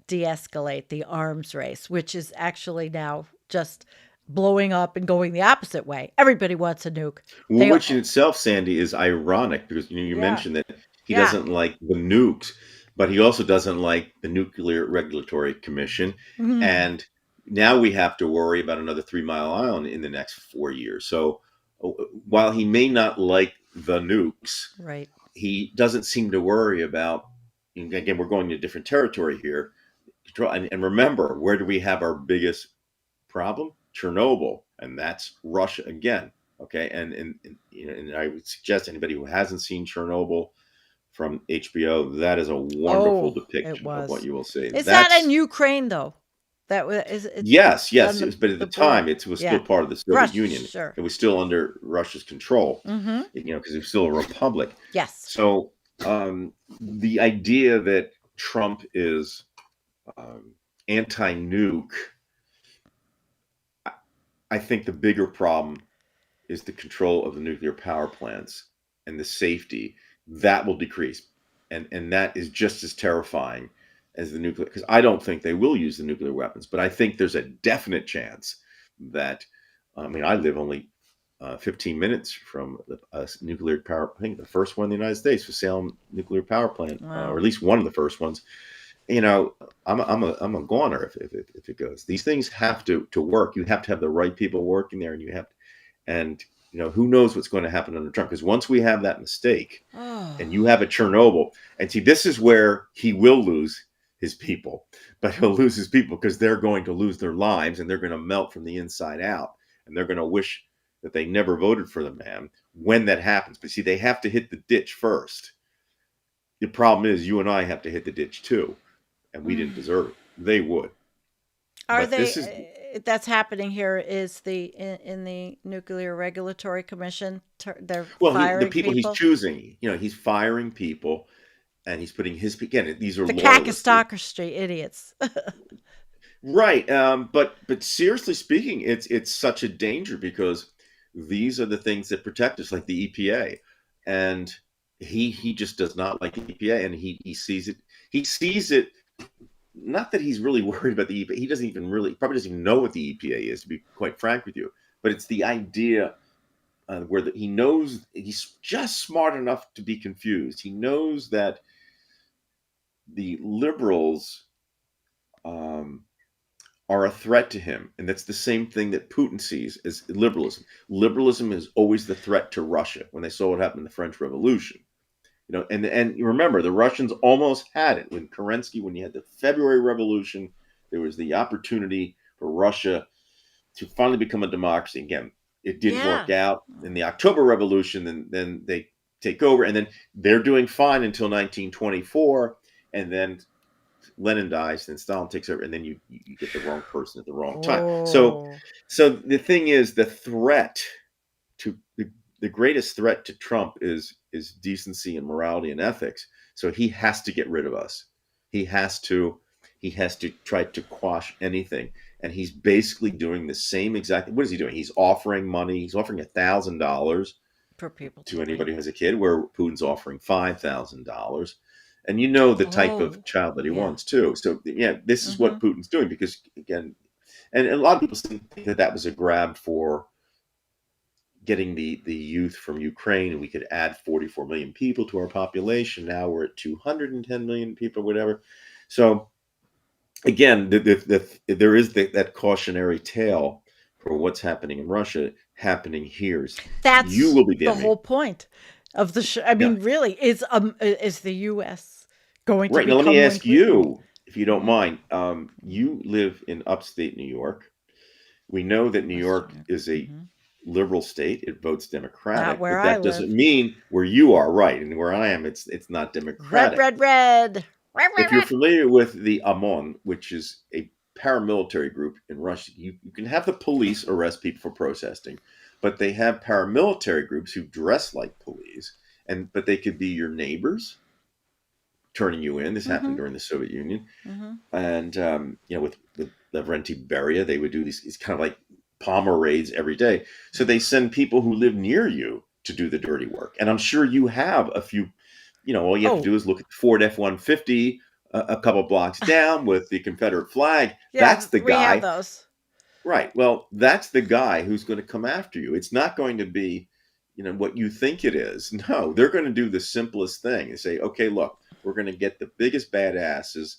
de-escalate the arms race, which is actually now just blowing up and going the opposite way. Everybody wants a nuke. Well, which in itself, Sandy, is ironic, because you mentioned that he doesn't like the nukes, but he also doesn't like the Nuclear Regulatory Commission. Mm-hmm. And now we have to worry about another 3 Mile Island in the next 4 years. So while he may not like the nukes, right, he doesn't seem to worry about, again, we're going to different territory here. And remember, where do we have our biggest problem? Chernobyl, and that's Russia again. Okay, and I would suggest anybody who hasn't seen Chernobyl from HBO, that is a wonderful depiction of what you will see. Is that in Ukraine though? That was yes, but at the time it was still part of the Soviet Union. Sure. It was still under Russia's control. Mm-hmm. Because it was still a republic. Yes. So the idea that Trump is anti-nuke, I think the bigger problem is the control of the nuclear power plants and the safety. That will decrease, and that is just as terrifying as the nuclear, because I don't think they will use the nuclear weapons, but I think there's a definite chance that, I live only 15 minutes from a nuclear power, I think the first one in the United States was Salem nuclear power plant, or at least one of the first ones. I'm a goner if it goes. These things have to work. You have to have the right people working there, and who knows what's going to happen under Trump? Because once we have that mistake, and you have a Chernobyl, and see, this is where he will lose his people, but he'll lose his people because they're going to lose their lives, and they're going to melt from the inside out, and they're going to wish that they never voted for the man when that happens. But see, they have to hit the ditch first. The problem is you and I have to hit the ditch too, and we didn't deserve it. They would. Are But this is they? That's happening here. Is in the Nuclear Regulatory Commission? They're the firing people he's people. choosing. He's firing people, and he's putting his again. These are The loyalists. kakistocracy idiots. Right. But seriously speaking, it's such a danger because these are the things that protect us, like the EPA, and he just does not like the EPA, and he sees it. He sees it. Not that he's really worried about the EPA. He probably doesn't even know what the EPA is, to be quite frank with you. But it's the idea where he knows he's just smart enough to be confused. He knows that the liberals are a threat to him, and that's the same thing that Putin sees as liberalism. Liberalism is always the threat to Russia. When they saw what happened in the French Revolution, and you remember the Russians almost had it when Kerensky, when you had the February Revolution, there was the opportunity for Russia to finally become a democracy. Again, it didn't work out. In the October Revolution, then they take over, and then they're doing fine until 1924, and then Lenin dies, then Stalin takes over, and then you get the wrong person at the wrong time. So the thing is, the threat to the greatest threat to Trump is decency and morality and ethics. So he has to get rid of us. He has to try to quash anything, and he's basically doing the same exact. What is he doing? He's offering money. He's offering $1,000 for people to anybody who has a kid, where Putin's offering $5,000. And the type of child that he wants too. So this is what Putin's doing, because again, and a lot of people think that was a grab for getting the youth from Ukraine, and we could add 44 million people to our population. Now we're at 210 million people, whatever. So again, there is that cautionary tale for what's happening in Russia happening here. That's you will be the whole point of the show. I mean, really, is the U.S. going to right now? Let become me ask you, if you don't Mm-hmm. mind. You live in upstate New York. We know that New York is a liberal state. It votes Democratic. Not where but that I doesn't live. mean where you are, right? And where I am, it's not Democratic. Red. If you're familiar with the OMON, which is a paramilitary group in Russia, you can have the police arrest people for protesting, but they have paramilitary groups who dress like police, but they could be your neighbors turning you in. This happened during the Soviet Union. And with Lavrenti Beria, they would do these kind of like Palmer raids every day. So they send people who live near you to do the dirty work. And I'm sure you have a few. All you have to do is look at the Ford F-150 a couple blocks down with the Confederate flag. That's the guy. We have those. Right. Well, that's the guy who's going to come after you. It's not going to be, what you think it is. No, they're going to do the simplest thing and say, okay, look, we're going to get the biggest badasses,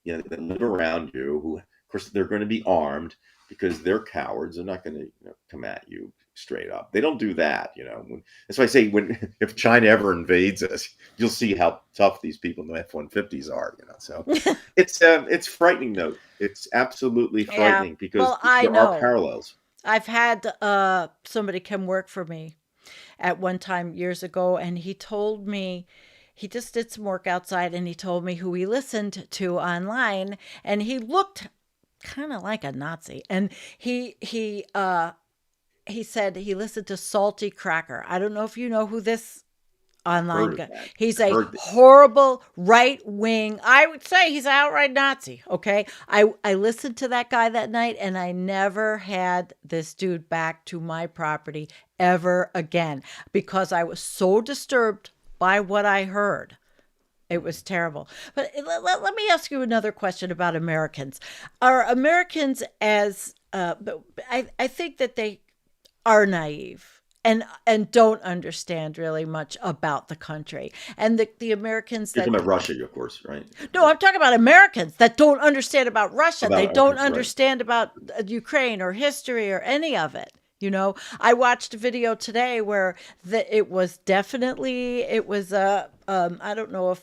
that live around you, who, of course, they're going to be armed because they're cowards. They're not going to come at you straight up. They don't do that. That's why I say if China ever invades us, you'll see how tough these people in the F-150s are. So it's frightening, though. It's absolutely frightening because there are parallels. I've had somebody come work for me at one time years ago, and he told me he just did some work outside, and he told me who he listened to online, and he looked kind of like a Nazi, and he said he listened to Salty Cracker. I don't know if you know who this online guy. He's a horrible right wing. I would say he's an outright Nazi. Okay, I listened to that guy that night, and I never had this dude back to my property ever again because I was so disturbed by what I heard. It was terrible. But let me ask you another question about Americans. Are Americans as I think that they are naive and don't understand really much about the country. And the Americans You're talking about Russia, of course, right? No, I'm talking about Americans that don't understand about Russia. They don't understand about Ukraine or history or any of it. I watched a video today where it was a I don't know if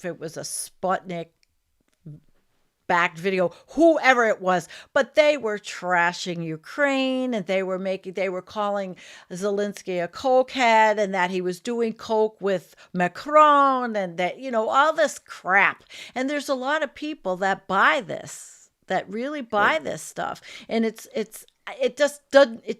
it was a Sputnik backed video, whoever it was, but they were trashing Ukraine, and they were calling Zelensky a cokehead, and that he was doing coke with Macron, and that, all this crap. And there's a lot of people that buy this, that really buy this stuff. And it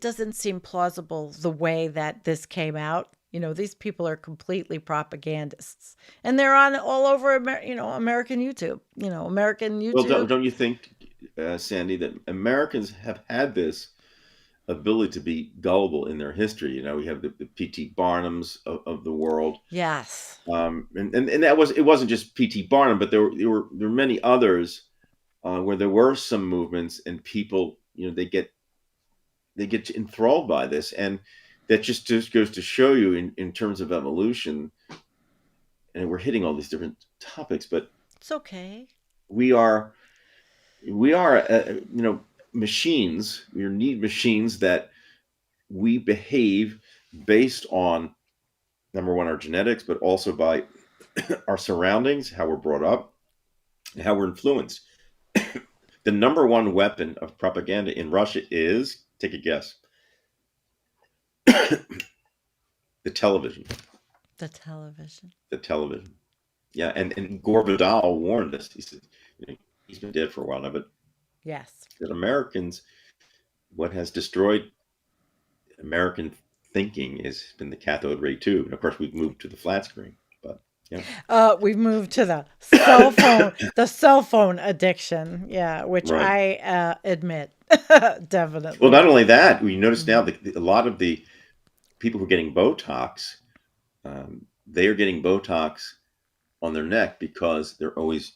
doesn't seem plausible the way that this came out. These people are completely propagandists, and they're on all over, American YouTube. American YouTube. Well, don't you think, Sandy, that Americans have had this ability to be gullible in their history? We have the P.T. Barnums of the world. Yes. And it wasn't just P.T. Barnum, but there were many others where there were some movements, and people, they get enthralled by this, and that just goes to show you in terms of evolution. And we're hitting all these different topics, but it's okay. We are machines. We need machines that we behave based on, number one, our genetics, but also by our surroundings, how we're brought up, and how we're influenced. The number one weapon of propaganda in Russia is, take a guess, the television. The television. The television. Yeah, and Gore Vidal warned us. He said, he's been dead for a while now, but yes, that Americans, what has destroyed American thinking has been the cathode ray tube. And of course, we've moved to the flat screen. But yeah, we've moved to the cell phone, the cell phone addiction. Yeah, which right. I admit, definitely. Well, not only that, we notice now that a lot of the people who are getting Botox, they are getting Botox on their neck because they're always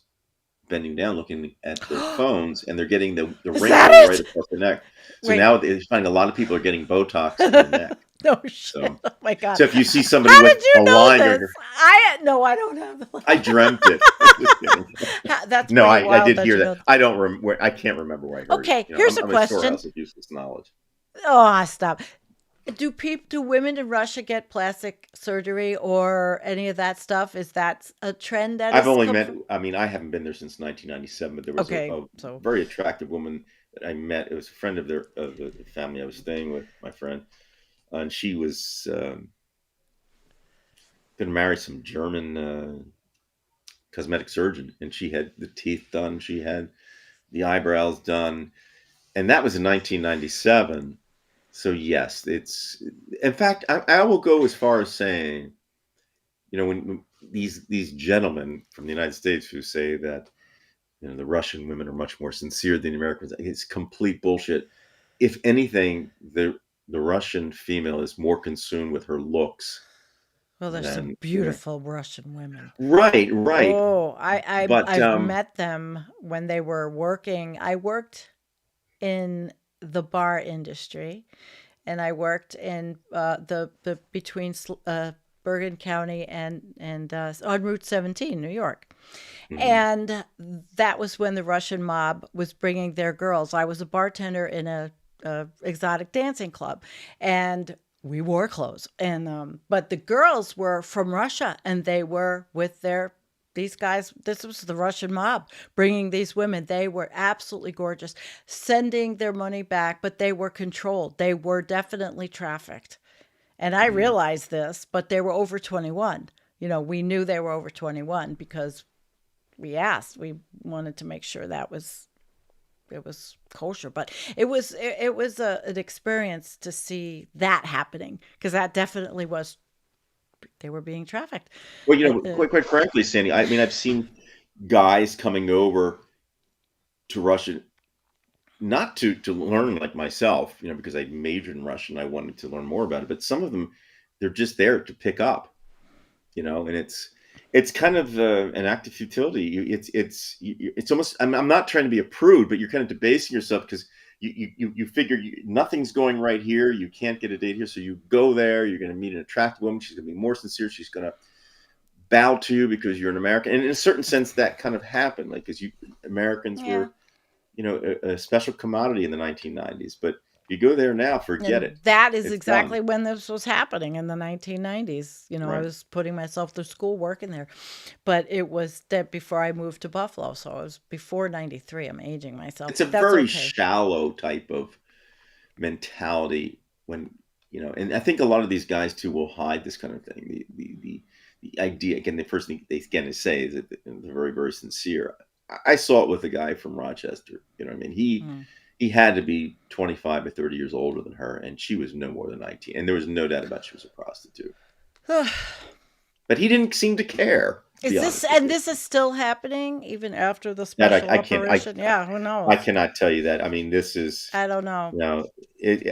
bending down looking at their phones, and they're getting the wrinkle right across the neck. So now they're finding a lot of people are getting Botox on their neck. No shit. Oh my God. So if you see somebody with a line on your... I don't have the line. I dreamt it. That's no, wild. I did hear that. I don't remember. I can't remember where I heard okay, it. Here's a I'm question. A storehouse of useless knowledge. Oh, stop. Do women in Russia get plastic surgery or any of that stuff? Is that a trend that I've only met, I haven't been there since 1997, but there was a very attractive woman that I met. It was a friend of the family I was staying with, my friend. And she was going to marry some German cosmetic surgeon. And she had the teeth done. She had the eyebrows done. And that was in 1997. So yes, in fact, I will go as far as saying, when these gentlemen from the United States who say that, the Russian women are much more sincere than the Americans, it's complete bullshit. If anything, the Russian female is more consumed with her looks. Well, there's some beautiful Russian women. Right. Oh, I've met them when they were working. I worked in the bar industry, and I worked in the between Bergen County and on Route 17, New York. Mm-hmm. And that was when the Russian mob was bringing their girls. I was a bartender in a exotic dancing club, and we wore clothes. And but the girls were from Russia, and they were with these guys. This was the Russian mob bringing these women. They were absolutely gorgeous, sending their money back, but they were controlled. They were definitely trafficked. And I realized this, but they were over 21. We knew they were over 21 because we asked. We wanted to make sure it was kosher, but it was an experience to see that happening, because that definitely was. They were being trafficked. Well, quite frankly, Sandy, I've seen guys coming over to Russia, not to learn like myself, because I majored in Russian, I wanted to learn more about it. But some of them, they're just there to pick up, and it's kind of an act of futility. It's almost. I'm not trying to be a prude, but you're kind of debasing yourself because you figure nothing's going right here. You can't get a date here, so you go there. You're going to meet an attractive woman. She's going to be more sincere. She's going to bow to you because you're an American. And in a certain sense, that kind of happened, because Americans were, a special commodity in the 1990s. But You go there now, forget And it. that is It's exactly done. when this was happening in the 1990s. I Right. was putting myself through school working there. But it was that before I moved to Buffalo. So it was before 93. I'm aging myself, It's a but that's very okay. shallow type of mentality when, and I think a lot of these guys too will hide this kind of thing. The idea, again, the first thing they again say is that they're very, very sincere. I saw it with a guy from Rochester. I mean, Mm. he had to be 25 or 30 years older than her, and she was no more than 19. And there was no doubt about she was a prostitute. But he didn't seem to care. To be honest with you. This is still happening even after the That special I can't. operation? Yeah, who I knows? cannot tell you that. I mean, this is. I don't know.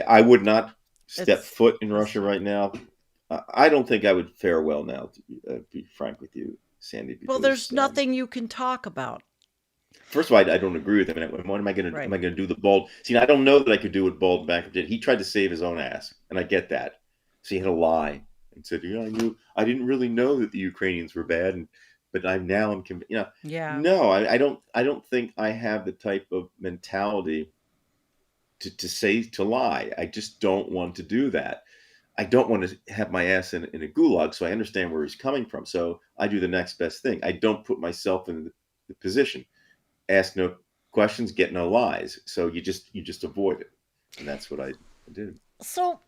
I would not step It's foot in Russia right now. I don't think I would fare well now, to be frank with you, Sandy. well, Because there's nothing you can talk about. first of all, I don't agree with him. And what am I going to? Right. Am I going to do the bald? See, I don't know that I could do what Bald Banker did. He tried to save his own ass, and I get that. So he had to lie and said, I didn't really know that the Ukrainians were bad, but I'm convinced. Yeah. No, I don't think I have the type of mentality to lie. I just don't want to do that. I don't want to have my ass in a gulag, so I understand where he's coming from. So I do the next best thing. I don't put myself in the position. Ask no questions, get no lies. So you just avoid it, and that's what I did. So,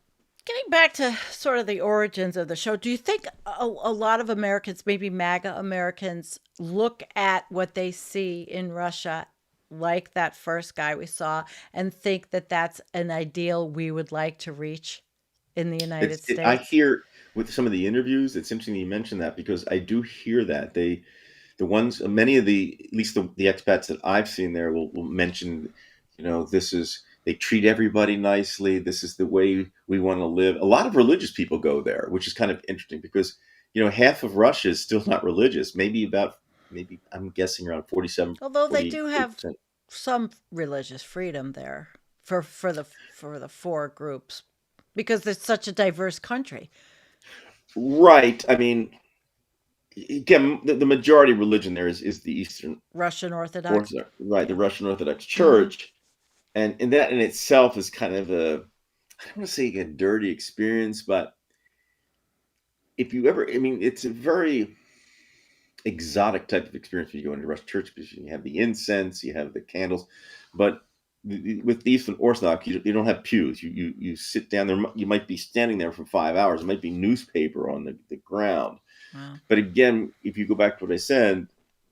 getting back to sort of the origins of the show, do you think a lot of Americans, maybe MAGA Americans, look at what they see in Russia, like that first guy we saw, and think that that's an ideal we would like to reach in the United I States? hear with some of the interviews. It's interesting you mentioned that because I do hear that many of at least the expats that I've seen there will mention, they treat everybody nicely. This is the way we want to live. A lot of religious people go there, which is kind of interesting because, half of Russia is still not religious. Maybe I'm guessing around 47, Although they do have 48%. some religious freedom there for the four groups, because it's such a diverse country. Right. I mean, again, the majority religion there is the Eastern Russian Orthodox. right, the Yeah. Russian Orthodox Church, and that in itself is kind of I don't want to say a dirty experience, but if you ever, I mean, it's a very exotic type of experience when you go into Russian church because you have the incense, you have the candles, but with the Eastern Orthodox, you don't have pews. You sit down there. You might be standing there for 5 hours. It might be newspaper on the ground. Wow. But again, if you go back to what I said,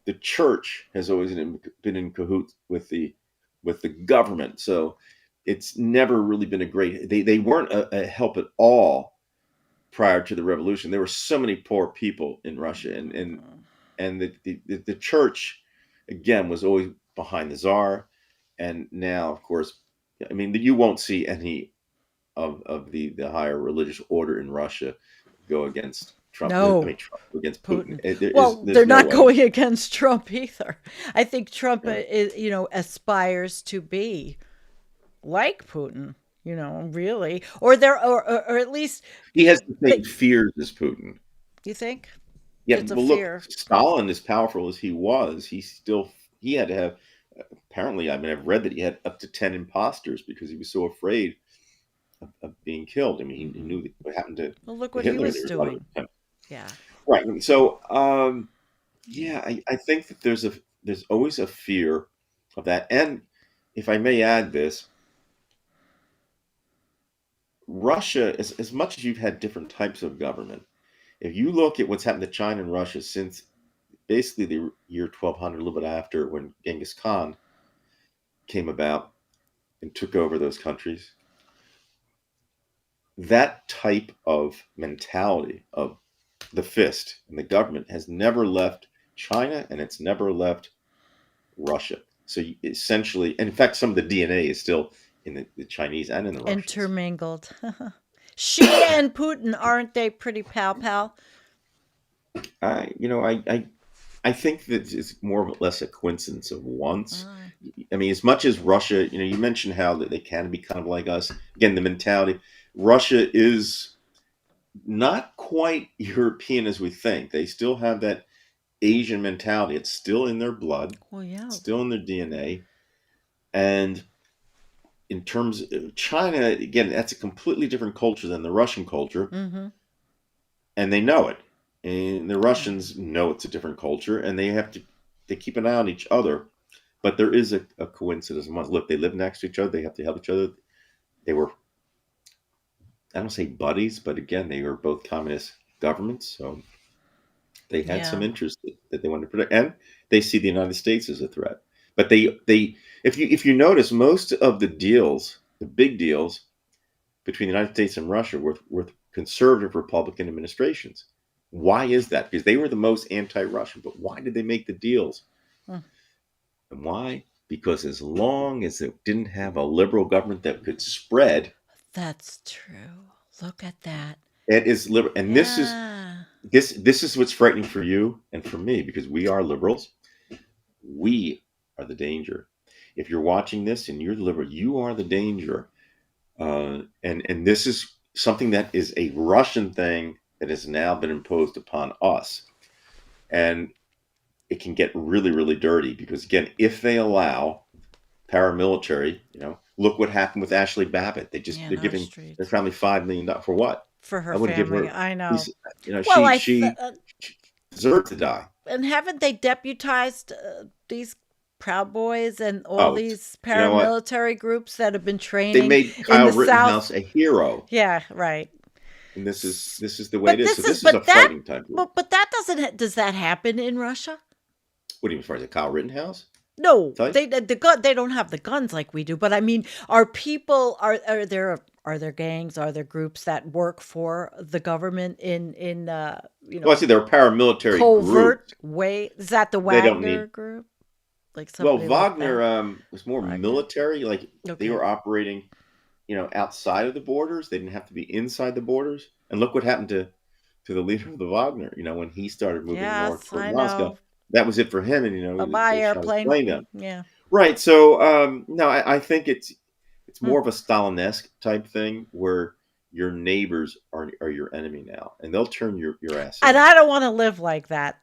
the church has always been in cahoots with the government. So it's never really been a great. They weren't a help at all prior to the revolution. There were so many poor people in Russia, and the church again was always behind the czar. And now, of course, I mean, you won't see any of the higher religious order in Russia go against Trump. No. I mean, Trump against Putin. They're not going against Trump either. I think Trump, aspires to be like Putin. Really, or at least he has the same fears as Putin. You think? Yeah, It's a well, fear. look, Stalin, as powerful as he was, he had to have. Apparently, I mean, I've read that he had up to 10 imposters because he was so afraid of being killed. I mean, he knew what happened to Well, look what Hitler. he was doing. Yeah. Right. So, I think that there's always a fear of that. And if I may add this, Russia, as much as you've had different types of government, if you look at what's happened to China and Russia since basically the year 1200, a little bit after when Genghis Khan came about and took over those countries, that type of mentality of the fist and the government has never left China, and it's never left Russia. So essentially, and in fact, some of the DNA is still in the Chinese and in the Russians. Intermingled. Xi and Putin, aren't they pretty pal? I think that it's more or less a coincidence of once. I mean, as much as Russia, you mentioned how that they can be kind of like us. Again, the mentality. Russia is not quite European as we think. They still have that Asian mentality. It's still in their blood. Well, yeah. It's still in their DNA. And in terms of China, again, that's a completely different culture than the Russian culture, Mm-hmm. and they know it. And the Russians know it's a different culture, and they keep an eye on each other. But there is a coincidence. Look, they live next to each other. They have to help each other. They were, I don't say buddies, but again, they were both communist governments, so they had some Yeah. interest that they wanted to protect, and they see the United States as a threat. But if you notice, most of the deals, the big deals between the United States and Russia, were conservative Republican administrations. Why is that? Because they were the most anti-Russian. But why did they make the deals? Hmm. And why? Because as long as it didn't have a liberal government that could spread, That's true. Look at that. it is liberal. And Yeah. this is what's frightening for you and for me, because we are liberals. We are the danger. If you're watching this and you're the liberal, you are the danger. And this is something that is a Russian thing that has now been imposed upon us. And it can get really, really dirty because, again, if they allow paramilitary, look what happened with Ashley Babbitt. Yeah, They're no giving their streets family $5 million for what? for her I wouldn't give family. her. I know. Well, She deserved to die. and haven't they deputized these Proud Boys and all Oh, these you know what? paramilitary groups that have been They training made in Kyle the South? Rittenhouse a hero, Yeah, right. and this is the way it But is. this So is this is a but that frightening time. but that doesn't does that happen in Russia? What do you mean, as far as Kyle Rittenhouse? No, Tell you? they don't have the guns like we do. But I mean, are there gangs? Are there groups that work for the government in Well, I see there are paramilitary covert groups. way? Is that the They don't Wagner need. group? Like Well, somebody like Wagner that? was more Wagner. military. Like they Okay. were operating, outside of the borders. They didn't have to be inside the borders. And look what happened to the leader of the Wagner. When he started moving north Yes, toward I Moscow, know. that was it for him. And Bye-bye they shot his airplane. plane down. Yeah. Right. So no, I think it's Hmm. more of a Stalin-esque type thing where your neighbors are your enemy now, and they'll turn your ass And in. I don't want to live like that.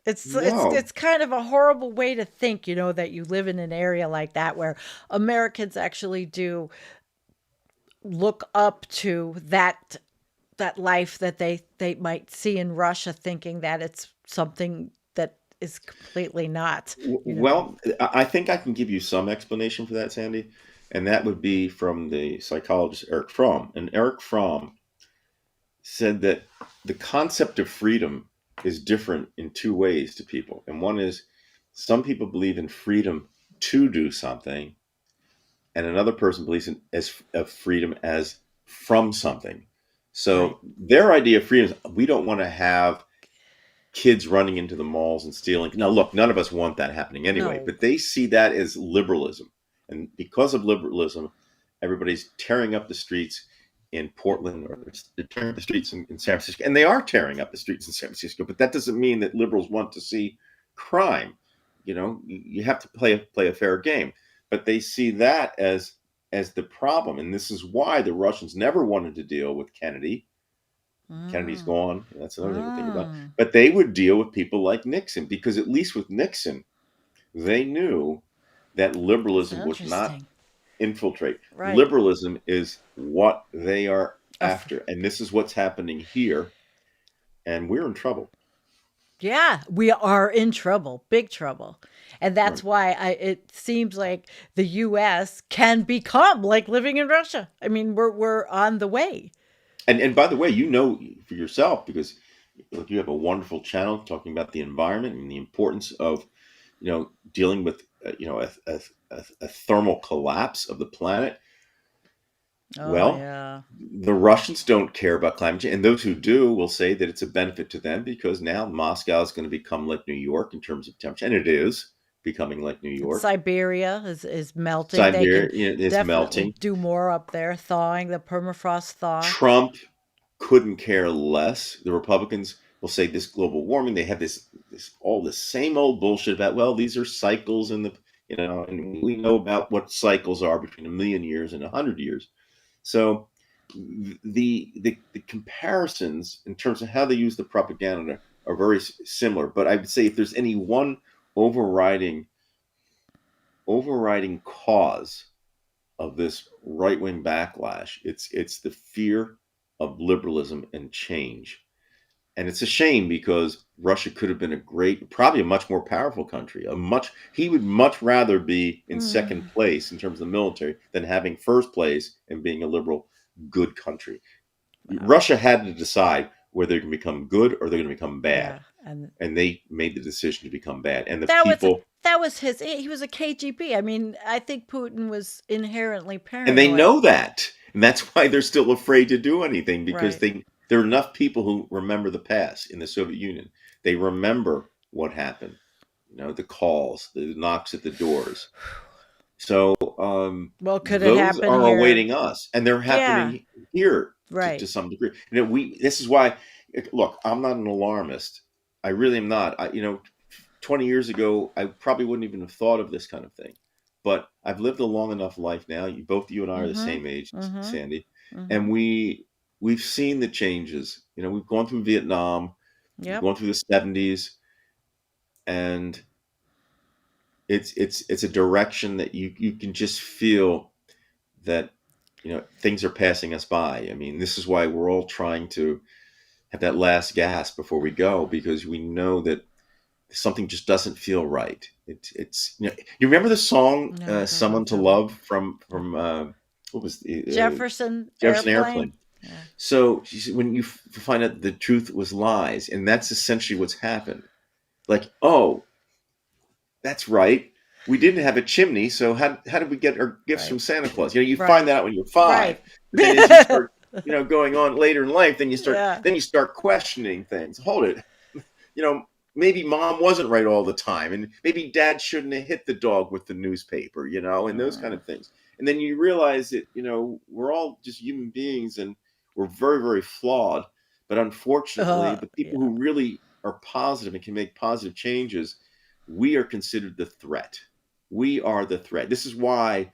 No. It's kind of a horrible way to think, that you live in an area like that where Americans actually do look up to that life that they might see in Russia, thinking that it's something that is completely not. Well, I think I can give you some explanation for that, Sandy, and that would be from the psychologist Eric Fromm. And Eric Fromm said that the concept of freedom is different in two ways to people. And one is some people believe in freedom to do something, and another person believes in of freedom as from something. So Right. their idea of freedom is we don't want to have kids running into the malls and stealing. Now, look, none of us want that happening anyway, No. but they see that as liberalism. And because of liberalism, everybody's tearing up the streets in Portland, or they're tearing up the streets in San Francisco. And they are tearing up the streets in San Francisco, but that doesn't mean that liberals want to see crime. You have to play a fair game. But they see that as the problem. And this is why the Russians never wanted to deal with Kennedy. Kennedy's Mm. gone. That's another thing to think about. Mm. But they would deal with people like Nixon, because at least with Nixon, they knew that That's liberalism would not interesting. infiltrate. Right. Liberalism is what they are Of- after. And this is what's happening here. And we're in trouble. Yeah, we are in trouble, big trouble. And that's why it seems like the US can become like living in Russia. I mean, we're on the way. And by the way, for yourself, because look, you have a wonderful channel talking about the environment and the importance of dealing with a thermal collapse of the planet. Oh, Well, yeah. the Russians don't care about climate change, and those who do will say that it's a benefit to them because now Moscow is going to become like New York in terms of temperature, and it is becoming like New York. Siberia is melting. Siberia They can is definitely melting. do more up there, thawing, the permafrost thaw. Trump couldn't care less. The Republicans will say this global warming. They have this all the same old bullshit about, well, these are cycles, and and we know about what cycles are between 1,000,000 years and 100 years. So the comparisons in terms of how they use the propaganda are very similar. But I would say if there's any one overriding cause of this right-wing backlash. It's the fear of liberalism and change. And it's a shame because Russia could have been a great, probably a much more powerful country. He would much rather be in second place in terms of the military than having first place and being a liberal, good country. Wow. Russia had to decide whether they're going to become good or they're going to become bad. Yeah, and they made the decision to become bad. And the that people, was he was a KGB. I mean, I think Putin was inherently paranoid. and they know that. And that's why they're still afraid to do anything, because Right. there are enough people who remember the past in the Soviet Union. They remember what happened, the calls, the knocks at the doors. So well, could it those happen are here? awaiting us, and they're happening here Right. to some degree. This is why, look, I'm not an alarmist. I really am not. 20 years ago, I probably wouldn't even have thought of this kind of thing. But I've lived a long enough life now. Both you and I are the same age, Sandy, and we've seen the changes. We've gone through Vietnam, we've gone through the 70s, and it's a direction that you can just feel that things are passing us by. I mean, this is why we're all trying to have that last gasp before we go, because we know that something just doesn't feel right. It's you remember the song "Someone to Love" from what was the Jefferson Airplane? Yeah. So when you find out the truth was lies, and that's essentially what's happened. Like, oh, that's right. We didn't have a chimney, so how did we get our gifts from Santa Claus? You find that out when you're 5. Right. But then as you start, going on later in life, then you start questioning things. Hold it. Maybe mom wasn't right all the time, and maybe dad shouldn't have hit the dog with the newspaper, and those kind of things. And then you realize that, we're all just human beings, and we're very, very flawed. But unfortunately, the people who really are positive and can make positive changes, we are considered the threat. We are the threat. This is why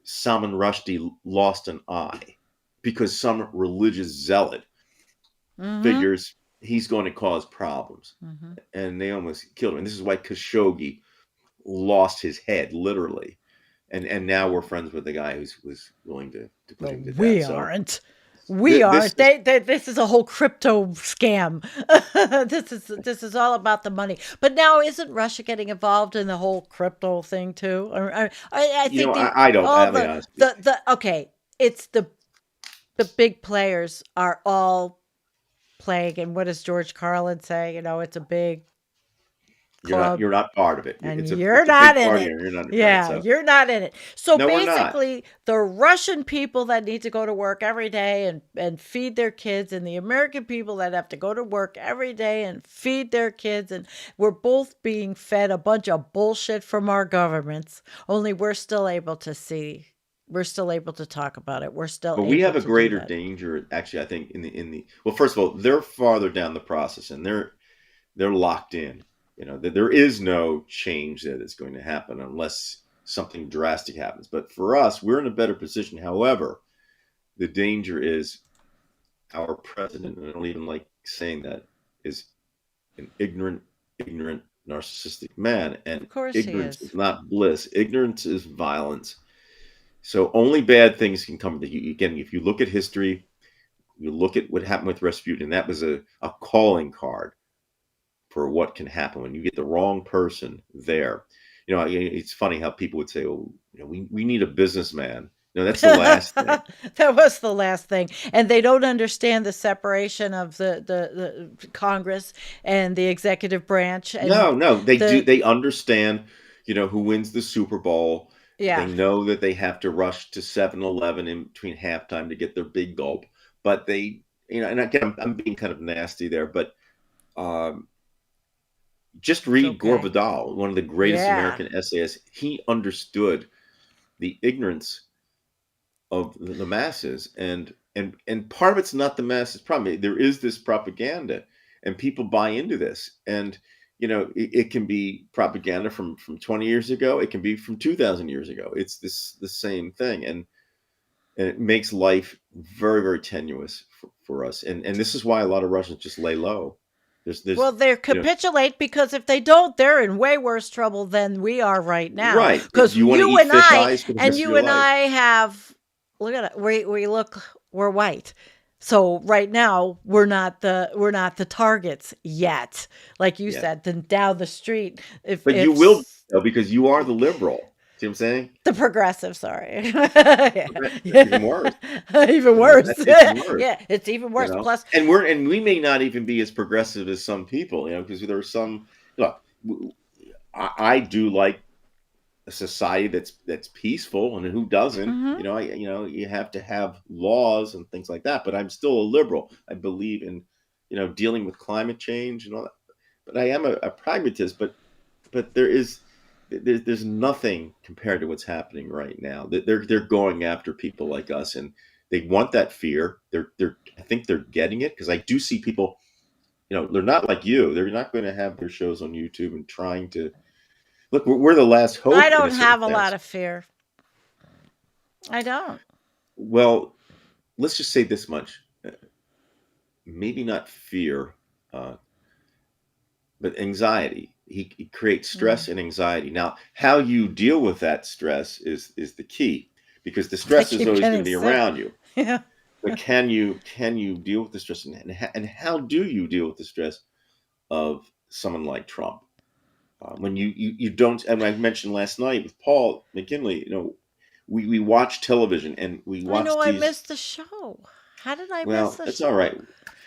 Salman Rushdie lost an eye, because some religious zealot figures he's going to cause problems, and they almost killed him. And this is why Khashoggi lost his head, literally. And now we're friends with the guy who was willing to put him to death. We aren't. We aren't. This is a whole crypto scam. This is all about the money. But now, isn't Russia getting involved in the whole crypto thing too? I think I don't have it. Okay, it's the big players are all playing, and what does George Carlin say? It's a big club. You're not part of it, and you're not in it. You're not in it. So no, basically, the Russian people that need to go to work every day and feed their kids, and the American people that have to go to work every day and feed their kids, and we're both being fed a bunch of bullshit from our governments. Only we're still able to see. We're still able to talk about it. But we have a greater danger, actually. I think in the well, first of all, they're farther down the process, and they're locked in. There is no change that is going to happen unless something drastic happens. But for us, we're in a better position. However, the danger is our president, and I don't even like saying that, is an ignorant, narcissistic man. And of course ignorance is not bliss. Ignorance is violence. So only bad things can come. Again, if you look at history, you look at what happened with Rasputin, and that was a calling card for what can happen when you get the wrong person there. It's funny how people would say, "Oh, we need a businessman." No, that's the last thing. That was the last thing, and they don't understand the separation of the Congress and the executive branch. And no, they do. They understand, who wins the Super Bowl. Yeah, they know that they have to rush to 7-Eleven in between halftime to get their big gulp. But they, and again, I'm being kind of nasty there, but. Just read Gore Vidal, one of the greatest American essayists. He understood the ignorance of the masses, and part of it's not the masses' problem. There is this propaganda, and people buy into this. And it can be propaganda from 20 years ago. It can be from 2,000 years ago. It's the same thing, and it makes life very, very tenuous for us. And this is why a lot of Russians just lay low. There's Well, they you know, capitulate because if they don't, they're in way worse trouble than we are right now. right. Do Because you want to eat fish eyes for the rest of you your and life? I have look at it. We're white. So right now we're not the targets yet. Like you Yeah. said, then down the street, But you if will be, though, because you are the liberal. See what I'm saying? the progressive, sorry. Yeah. That's even worse. Even You know, worse. that's even worse. Yeah, it's even You worse. know, Plus, and we may not even be as progressive as some people. You know, because there are some. Look, I do like a society that's peaceful, and who doesn't? mhm. You have to have laws and things like that. But I'm still a liberal. I believe in dealing with climate change and all that. But I am a pragmatist. But there's nothing compared to what's happening right now. They're going after people like us, and they want that fear. I think they're getting it, because I do see people. They're not like you. They're not going to have their shows on YouTube and trying to look. We're the last I hope in a don't certain have a lot sense. of fear. I don't. Well, let's just say this much: maybe not fear, uh, but anxiety. He creates stress Mm. and anxiety. Now, how you deal with that stress is the key, because the I stress is keep always going to getting be sick. around you. Yeah. But can you deal with the stress, and how do you deal with the stress of someone like Trump? When you don't, and I mentioned last night with Paul McKinley, we watch television and we I watch know I these. missed the show. How did I miss Well, the that's all show? right.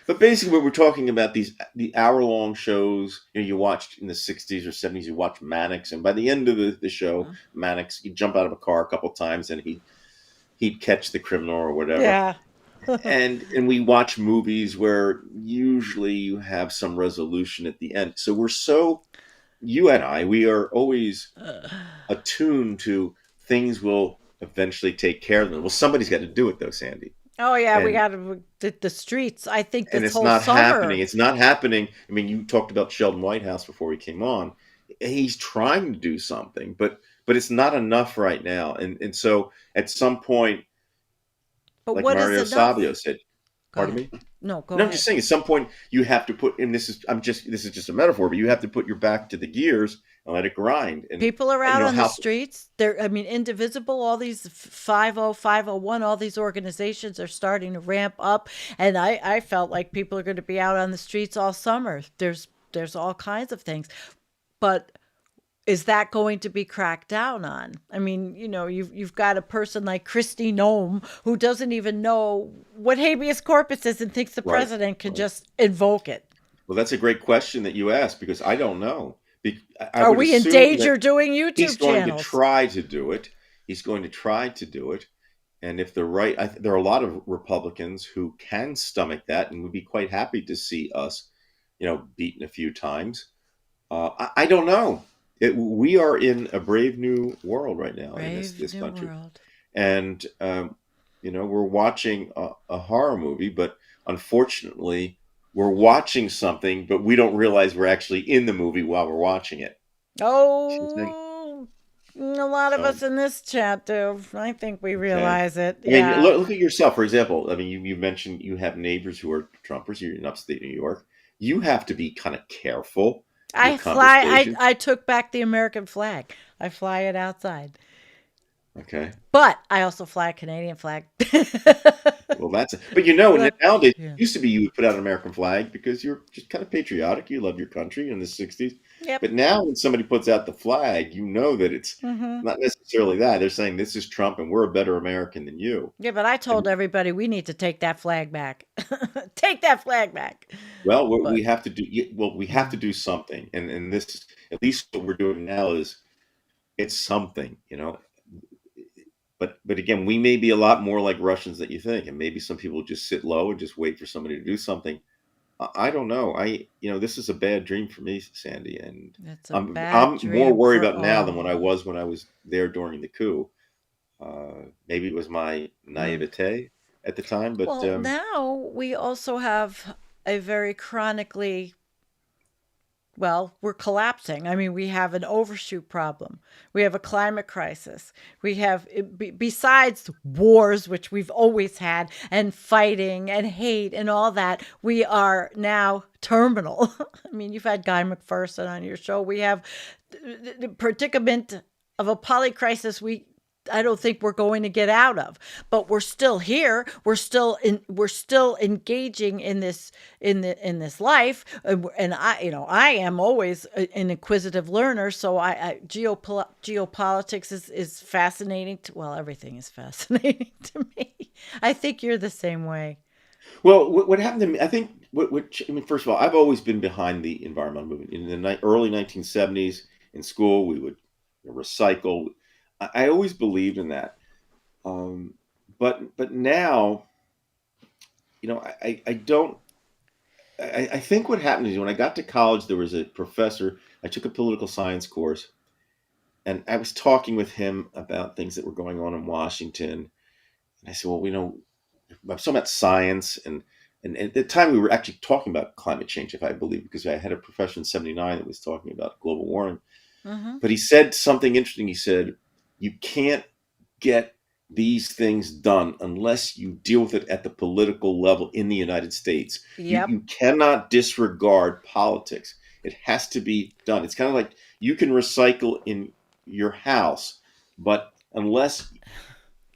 But basically, what we're talking about, the hour-long shows, you watched in the 60s or 70s, you watch Mannix, and by the end of the show, Mm. Mannix, he'd jump out of a car a couple times and he'd catch the criminal or whatever. Yeah. And we watch movies where usually you have some resolution at the end. So you and I, we are always attuned to things will eventually take care of them. Well, somebody's got to do it though, Sandy. Oh yeah, we And got to the streets. I think and this it's whole not happening. summer. It's not happening. I mean, you talked about Sheldon Whitehouse before he came on. He's trying to do something, but it's not enough right now. And so at some point, But like what is Mario Savio enough? said, Go pardon ahead. me? No, go No, I'm just ahead. saying at some point you have to put, and this is just a metaphor, but you have to put your back to the gears and let it grind. People are And out on the how streets. They're, I mean, Indivisible, all these 50501, all these organizations are starting to ramp up. And I felt like people are going to be out on the streets all summer. There's all kinds of things. But is that going to be cracked down on? I mean, you've got a person like Christy Nome who doesn't even know what habeas corpus is and thinks the right, president can right. just invoke it. Well, that's a great question that you asked, because I don't know. I Are would we in assume that danger doing he's YouTube going to channels? try to do it. He's going to try to do it. And if they're right, there are a lot of Republicans who can stomach that and would be quite happy to see us, beaten a few times. I don't know. We are in a brave new world right now in Brave this new country, world. and we're watching a horror movie, but unfortunately, we're watching something, but we don't realize we're actually in the movie while we're watching it. See what I'm saying? Oh, a lot of So, us in this chat do. I think we okay. realize it. I mean, Yeah. look at yourself, for example. I mean, you mentioned you have neighbors who are Trumpers. You're in upstate New York. You have to be kind of careful with conversations. I took back the American flag. I fly it outside. Okay. But I also fly a Canadian flag. Well, but But, nowadays, it yeah. used to be you would put out an American flag because you're just kind of patriotic. You love your country in the 60s. Yep. But now when somebody puts out the flag, you know that it's Hmm. not necessarily that. They're saying this is Trump and we're a better American than you. Yeah, but I told And everybody we need to take that flag back. Take that flag back. well, what we But have to do, we have to do something. And this, at least what we're doing now is it's something. But again, we may be a lot more like Russians than you think, and maybe some people just sit low and just wait for somebody to do something. I don't know. This is a bad dream for me, Sandy, and it's a bad I'm more dream worried for about now than all. when I was there during the coup. Maybe it was my Mm. naivete at the time, but Well, now we also have a very chronically Well, we're collapsing. I mean, we have an overshoot problem. We have a climate crisis. We have, besides wars, which we've always had, and fighting and hate and all that, we are now terminal. I mean, you've had Guy McPherson on your show. We have the predicament of a polycrisis I don't think we're going to get out of, but we're still here. We're still engaging in this life. And I am always an inquisitive learner. So geopolitics is fascinating. Well, everything is fascinating to me. I think you're the same way. Well, what happened to me, I think, I mean, first of all, I've always been behind the environmental movement. In the early 1970s, in school, we would recycle. I always believed in that. Um, but now, I don't. I think what happened is when I got to college, there was a professor. I took a political science course, and I was talking with him about things that were going on in Washington. And I said, well, I was talking about science, and at the time we were actually talking about climate change, if I believe, because I had a professor in '79 that was talking about global warming. Mm-hmm. But he said something interesting. He said, you can't get these things done unless you deal with it at the political level in the United States. Yep. You cannot disregard politics. It has to be done. It's kind of like you can recycle in your house, but unless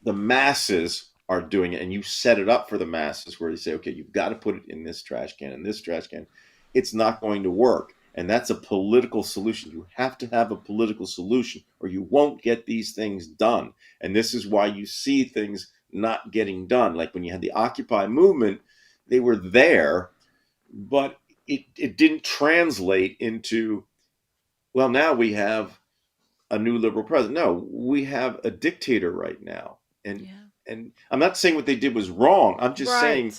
the masses are doing it and you set it up for the masses where you say, okay, you've got to put it in this trash can and this trash can, it's not going to work. And that's a political solution. You have to have a political solution or you won't get these things done. And this is why you see things not getting done. Like when you had the Occupy movement, they were there, but it didn't translate into, well, now we have a new liberal president. No, we have a dictator right now. And I'm not saying what they did was wrong. I'm just saying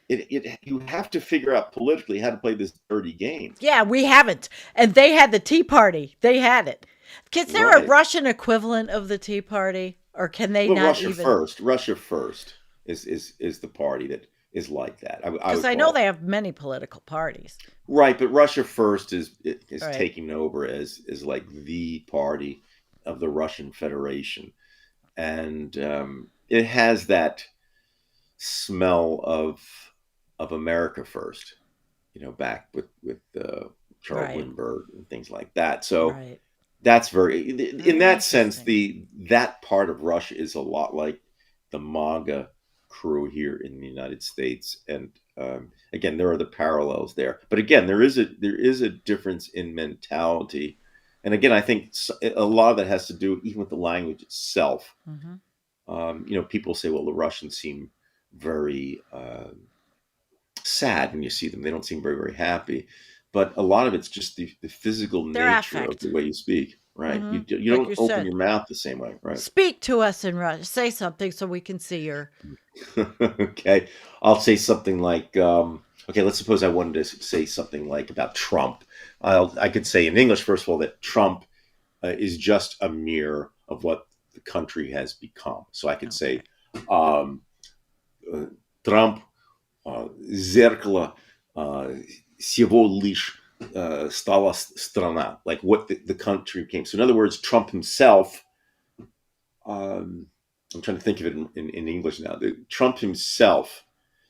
you have to figure out politically how to play this dirty game. Yeah, we haven't. And they had the Tea Party. They had it. Is there a Russian equivalent of the Tea Party? Or can they not Russia even? Russia First is the party that is like that. Because I know they have many political parties. Right, but Russia First is taking over as like the party of the Russian Federation. And it has that smell of America First, back with Charles Lindbergh and things like that. So that's in that sense, that part of Russia is a lot like the MAGA crew here in the United States. And again, there are the parallels there. But again, there is a difference in mentality. And again, I think a lot of that has to do even with the language itself. Mm-hmm. People say, well, the Russians seem very sad when you see them. They don't seem very, very happy. But a lot of it's just the physical nature of the way you speak, right? Mm-hmm. You don't open your mouth the same way, right? Speak to us in Russian. Say something so we can see your... Okay. I'll say something like, okay, let's suppose I wanted to say something like about Trump. I could say in English, first of all, that Trump is just a mirror of what the country has become. So I could say, Trump, зеркало, всего лишь стала страна, like what the country became. So in other words, Trump himself, I'm trying to think of it in English now. Trump himself,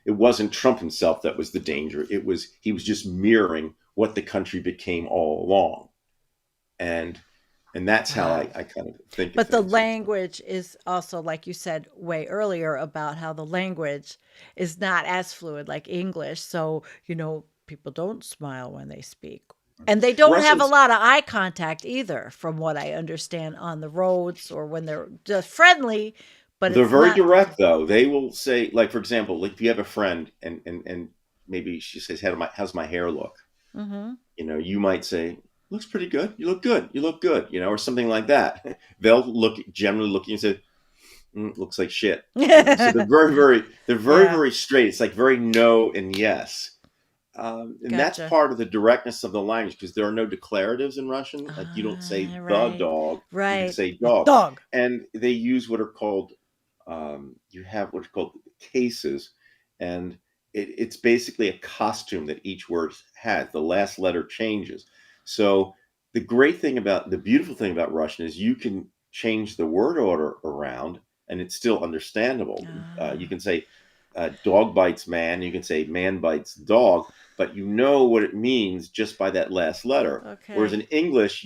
it wasn't Trump himself that was the danger. He was just mirroring what the country became all along. And that's how I kind of think. But the language is also, like you said way earlier, about how the language is not as fluid like English. So, people don't smile when they speak. And they don't have a lot of eye contact either, from what I understand, on the roads or when they're just friendly. But they're very direct, though. They will say, like, for example, like if you have a friend and maybe she says, how's my hair look? Mm-hmm. You might say, looks pretty good. You look good. You look good, or something like that. They'll generally look and say, looks like shit. So they're very, very straight. It's like very no and yes. And that's part of the directness of the language, because there are no declaratives in Russian. Like you don't say the dog. Right. You can say dog. Dog. And they use what are called, you have what are called cases. And it's basically a costume that each word has. The last letter changes. So the beautiful thing about Russian is you can change the word order around and it's still understandable. You Ah, can say dog bites man, you can say man bites dog, but you know what it means just by that last letter. Whereas okay. in English,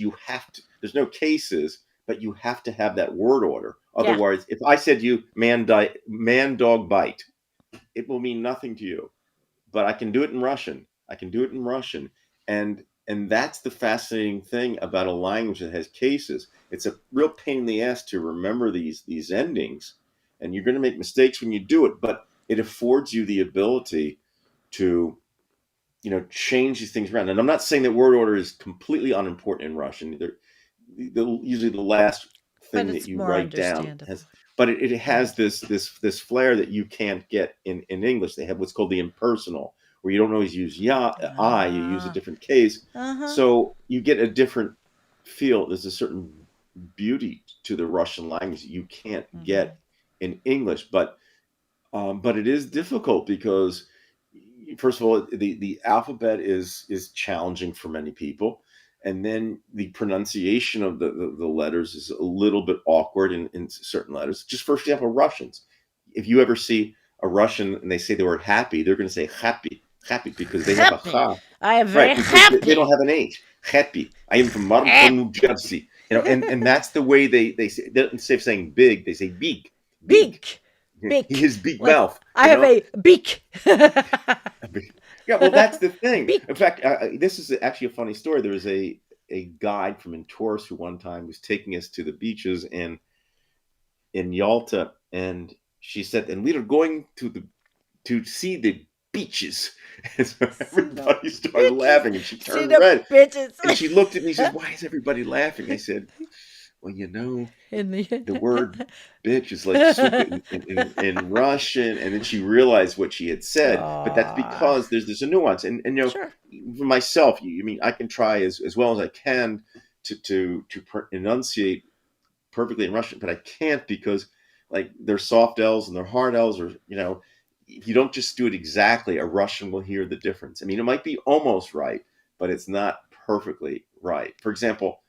there's no cases, but you have to have that word order. Yeah. Otherwise, if I said to you, man, dog bite, it will mean nothing to you. But I can do it in Russian. And that's the fascinating thing about a language that has cases. It's a real pain in the ass to remember these endings, and you're going to make mistakes when you do it. But it affords you the ability to change these things around. And I'm not saying that word order is completely unimportant in Russian. Usually the last But thing that it's you more write down understandable. but it has this flair that you can't get in English. They have what's called the impersonal, where you don't always use I, you use a Ah, different case. uh-huh. So you get a different feel. There's a certain beauty to the Russian language that you can't Hmm. get in English. But it is difficult because, first of all, the alphabet is challenging for many people, and then the pronunciation of the letters is a little bit awkward in certain letters. Just for example, Russians. If you ever see a Russian and they say the word happy, they're going to say happy because they have a Happy. ha, I am right? very Because they don't happy. have an H. Happy. I am from Marlton, Happy. New Jersey. And that's the way they say. Instead of saying big, they say big, big. Beak. Beak. His big Like mouth, I have a beak. Yeah, well, that's the thing. In Beak. fact, this is actually a funny story. There was a guide from in tourist who one time was taking us to the beaches in Yalta, and she said, "And we are going to see the beaches." And so See the everybody started bitches. laughing, and she See turned the red, bitches. and she looked at me. She says, "Why is everybody laughing?" I said, "Well, In the word the bitch is like suka in Russian." And then she realized what she had said, but that's Aw. because there's a nuance. And Sure. for myself, I mean, I can try as well as I can to enunciate perfectly in Russian, but I can't because like they're soft L's and they're hard L's, or if you don't just do it exactly, a Russian will hear the difference. I mean, it might be almost right, but it's not perfectly right. For example,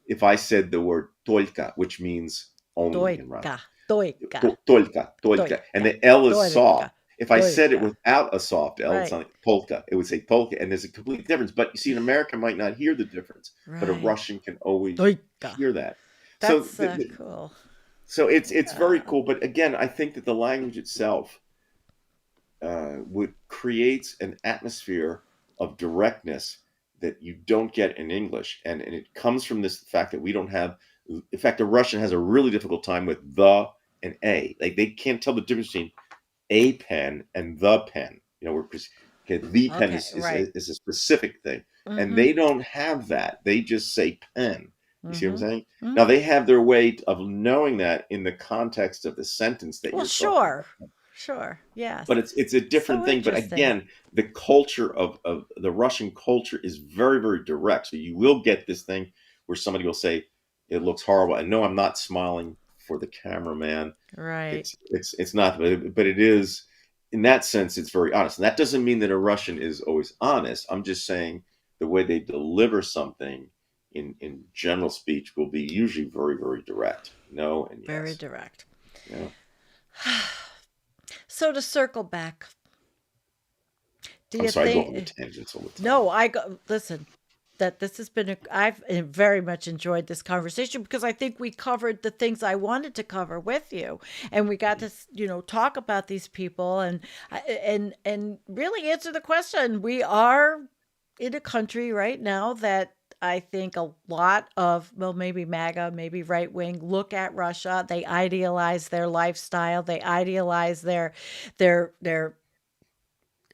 if I said the word "только," which means only in Russian, Dojka. Dojka. "только," and Dojka. the L is Dojka. soft. If I said it Dojka. without a soft L, it's Right. not like polka. It would say polka, and there's a complete difference. But you see, an American might not hear the difference, but a Right. Russian can always Dojka. hear that. So, That's cool. so it's very Yeah. cool. But again, I think that the language itself would creates an atmosphere of directness that you don't get in English, and it comes from this fact that we don't have. In fact, the Russian has a really difficult time with the and a. Like they can't tell the difference between a pen and the pen. Okay, the pen Okay. is Right. is a specific thing, and Mm-hmm. they don't have that. They just say pen. You see what I'm Mm-hmm. saying? Now Mm-hmm. they have their way of knowing that in the context of the sentence that Well, you're talking about, sure. Sure. Yes. but it's a So different thing. But interesting. again, the culture of the Russian culture is very, very direct. So you will get this thing where somebody will say, "It looks horrible," and no, I'm not smiling for the cameraman. Right. It's not, but it is in that sense. It's very honest, and that doesn't mean that a Russian is always honest. I'm just saying the way they deliver something in general speech will be usually very, very direct. No and Very yes. direct. Yeah. So to circle back, do I'm you sorry, I go off on the think? tangents all the time. No, I go. Listen, that this has been. I've very much enjoyed this conversation because I think we covered the things I wanted to cover with you, and we got to talk about these people and really answer the question. We are in a country right now that I think a lot of, well, maybe MAGA, maybe right wing, look at Russia. They idealize their lifestyle. They idealize their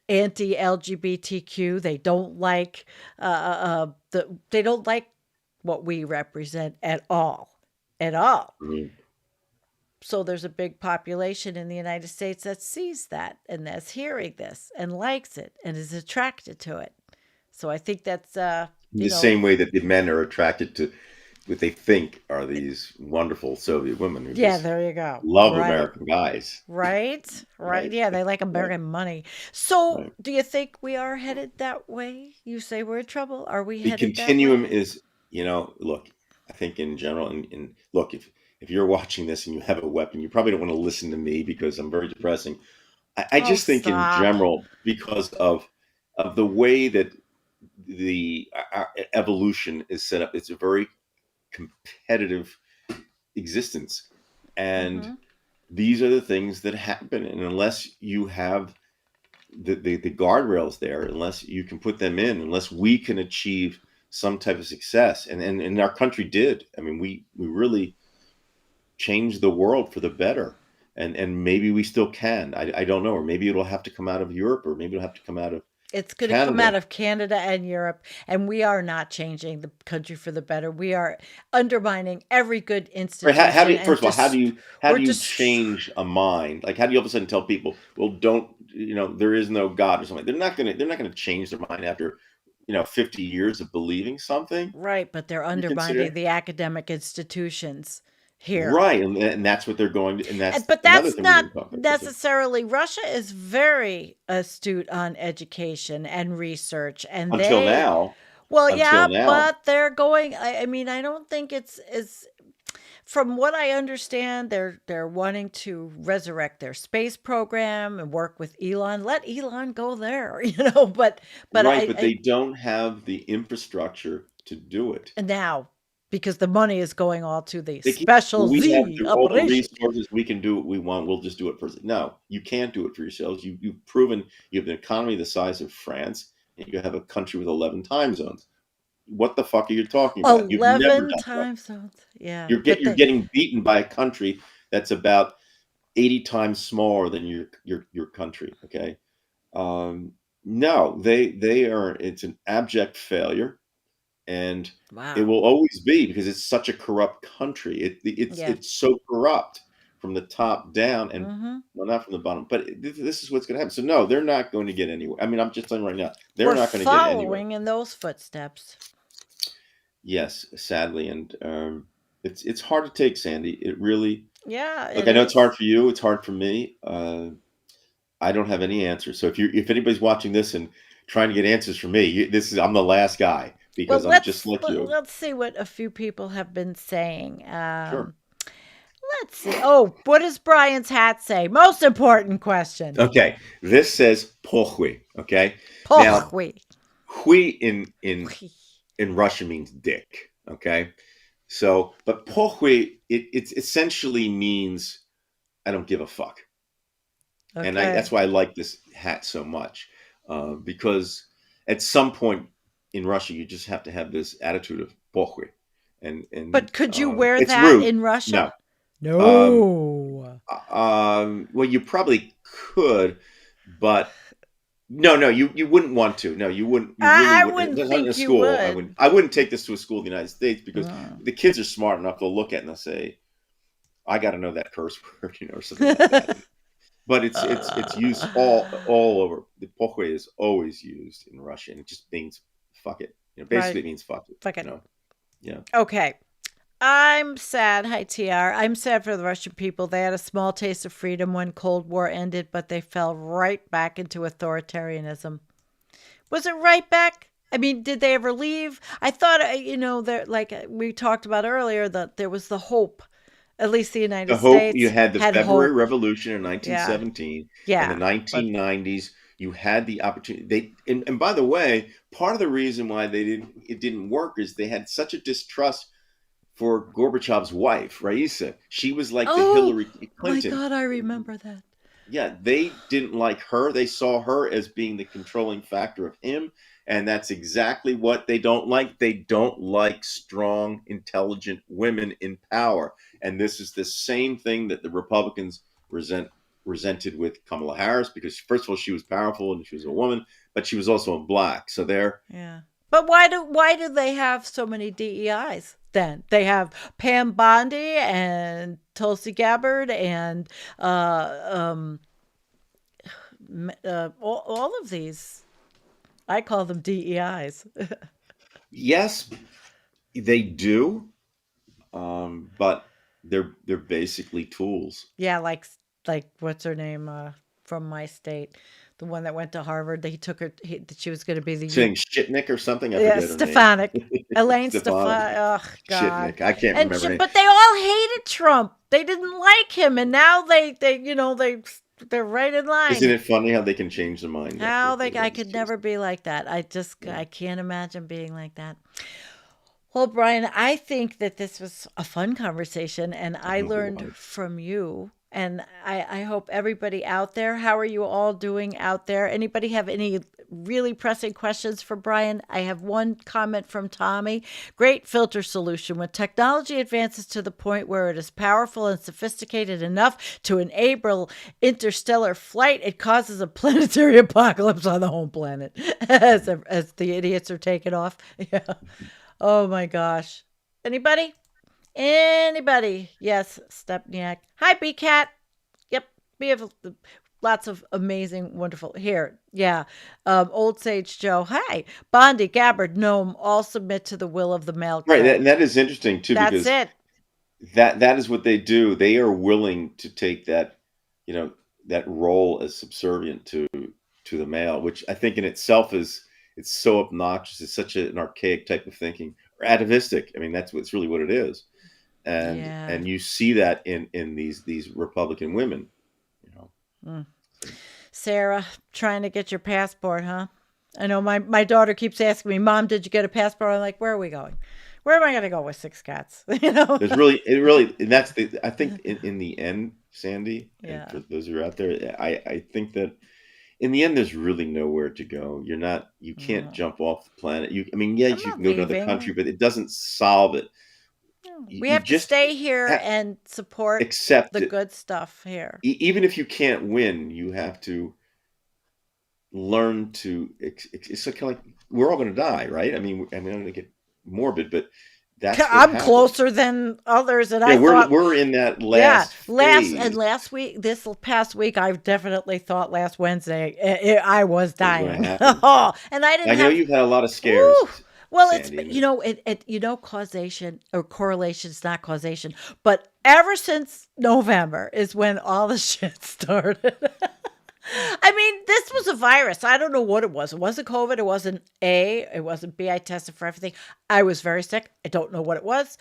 anti-LGBTQ. They don't like they don't like what we represent at all, at all. Mhm. So there's a big population in the United States that sees that and that's hearing this and likes it and is attracted to it. So I think that's In the same way that the men are attracted to what they think are these wonderful Soviet women who Yeah, just there you go. love Right. American guys. Right. Right. Right. Yeah, they like Right. American money. So, Right. do you think we are headed that way? You say we're in trouble. Are we The headed that continuum way? is, look, I think in general, and look, if you're watching this and you have a weapon, you probably don't want to listen to me because I'm very depressing. I Oh, just think in stop. general, because of the way that the evolution is set up, it's a very competitive existence, and Mm-hmm. these are the things that happen. And unless you have the guardrails there, unless you can put them in, unless we can achieve some type of success, and our country did. I mean, we really changed the world for the better, and maybe we still can. I don't know, or maybe it'll have to come out of Europe, or maybe it'll have to come out of It's going to come Canada. out of Canada and Europe, and we are not changing the country for the better. We are undermining every good Right, how do institution you, first and of all, just how we're do you just change a mind? Like, how do you all of a sudden tell people, well, don't, there is no God or something? They're not gonna change their mind after 50 years of believing something. right, but they're You undermining consider the academic institutions here. right, and that's what they're going to, and that's But another that's thing we not didn't talk about. necessarily Russia is very astute on education and research, and Until they now, well, until yeah, now, but they're going. I mean, I don't think it's from what I understand, they're wanting to resurrect their space program and work with Elon. Let Elon go there, But right, but they don't have the infrastructure to do it. now because the money is going all to the They keep, special we have Z all the operation. resources. We can do what we want. We'll just do it first. No, you can't do it for yourselves. You've proven you have an economy the size of France, and you have a country with 11 time zones. What the fuck are you talking about? You've never 11 done so. time zones. Yeah, You're getting beaten by a country that's about 80 times smaller than your country. Okay, no, they are. It's an abject failure, and it wow. will always be because it's such a corrupt country. It's Yeah. it's so corrupt from the top down, and Hmm. well, not from the bottom. But this is what's going to happen. So no, they're not going to get anywhere. I mean, I'm just telling you right now, they're We're not going to get anywhere. following in those footsteps. Yes, sadly, and it's hard to take, Sandy. It really. Yeah, Look, it I know it's is. hard for you. It's hard for me. I don't have any answers. So if anybody's watching this and trying to get answers from me, I'm the last guy Well, because I'm just like you. let's see what a few people have been saying. Sure. Let's see. Oh, what does Brian's hat say? Most important question. Okay. This says "pochwy." Okay. Now, Pochwi. "hui" in Russian means dick. Okay. So, but "pochwy" it essentially means I don't give a fuck, and that's Okay. why I like this hat so much, because at some point in Russia you just have to have this attitude of "pochwy," and But could you wear it's that rude. in No. Russia? Um, No. well, you probably could, but no, you wouldn't want to. No, you wouldn't. You really I wouldn't. wouldn't Not in a think you school. would. I wouldn't take this to a school in the United States because Mm. the kids are smart enough. They'll look at it and they'll say, "I got to know that curse word," or something like that. But it's used all over. The "pochwe" is always used in Russian. It just means fuck it. Right. Basically, it means fuck it. Fuck it. Yeah. Okay. I'm sad. Hi, TR. I'm sad for the Russian people. They had a small taste of freedom when Cold War ended, but they fell right back into authoritarianism. Was it right back? I mean, did they ever leave? I thought, there, like we talked about earlier, that there was the hope. At least the The United hope you States had the had February hope. Revolution in Yeah, 1917 and the yeah, but 1990s. You had the opportunity. And by the way, part of the reason why it didn't work is they had such a distrust for Gorbachev's wife, Raisa. She was like the oh Hillary my Clinton. God, I remember that. Yeah, they didn't like her. They saw her as being the controlling factor of him. And that's exactly what they don't like. They don't like strong, intelligent women in power. And this is the same thing that the Republicans resented with Kamala Harris, because first of all, she was powerful and she was a woman, but she was also black. So they're Yeah. But why do they have so many DEIs then? They have Pam Bondi and Tulsi Gabbard and all of these. I call them DEIs. yes, they do. But they're basically tools. Yeah, like what's her name from my state, the one that went to Harvard. That he took her. That she was going to be the Saying Shitnik or something, I yeah forget her name. Stefanik, Elaine Stefanik. Stefanik. Oh God, Shitnik. I can't and remember her name. but they all hated Trump. They didn't like him, and now they're right in line. Isn't it funny how they can change their mind? How I could never be like that. I can't imagine being like that. Well, Brian, I think that this was a fun conversation and I learned from you. And I hope everybody out there, how are you all doing out there? Anybody have any really pressing questions for Brian? I have one comment from Tommy. Great filter solution. When technology advances to the point where it is powerful and sophisticated enough to enable interstellar flight, it causes a planetary apocalypse on the home planet as the idiots are taken off. Yeah. Oh my gosh. Anybody? Anybody? Yes, Stepniak. Hi, BCat. Yep, we have lots of amazing, wonderful here. Yeah, Old Sage Joe. Hi, Bondi, Gabbard, Gnome. All submit to the will of the male. Right, and that is interesting too. That's because it. That is what they do. They are willing to take that, that role as subservient to the male, which I think in itself it's so obnoxious. It's such an archaic type of thinking, or atavistic. I mean, that's really what it is. And you see that in these Republican women, Sarah, trying to get your passport, huh? I know my daughter keeps asking me, Mom, did you get a passport? I'm like, where are we going? Where am I going to go with 6 cats? There's really, and that's I think in the end, Sandy, yeah. And for those who are out there, I think that in the end, there's really nowhere to go. You can't jump off the planet. You can go to another country, but it doesn't solve it. We have to stay here and support the good stuff here. Even if you can't win, you have to learn to. It's kind of like we're all going to die, right? I mean, I'm going to get morbid, but I'm closer than others, and we're in that last phase. Last week, this past week, I definitely thought last Wednesday I was dying. And I didn't. I know you've had a lot of scares. Well, Sandy, it's causation or correlation is not causation, but ever since November is when all the shit started. I mean, this was a virus. I don't know what it was. It wasn't COVID. It wasn't A. It wasn't B. I tested for everything. I was very sick. I don't know what it was.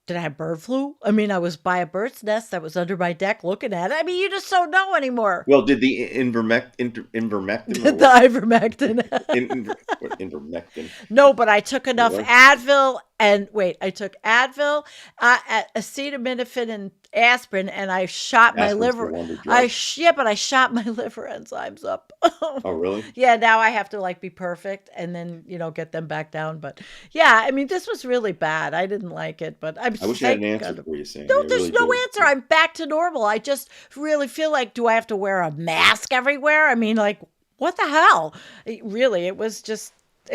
Did I have bird flu? I mean, I was by a bird's nest that was under my deck looking at it. I mean, you just don't know anymore. Well, did the ivermectin? The ivermectin. Ivermectin. No, but I took enough Advil I took Advil, acetaminophen, and aspirin, and I shot my liver. But I shot my liver enzymes up. Oh, really? Yeah. Now I have to be perfect, and then get them back down. But yeah, I mean, this was really bad. I didn't like it, but I wish I had an answer for you, Sandy. No, there's no answer. I'm back to normal. I just really feel like, do I have to wear a mask everywhere? I mean, what the hell? It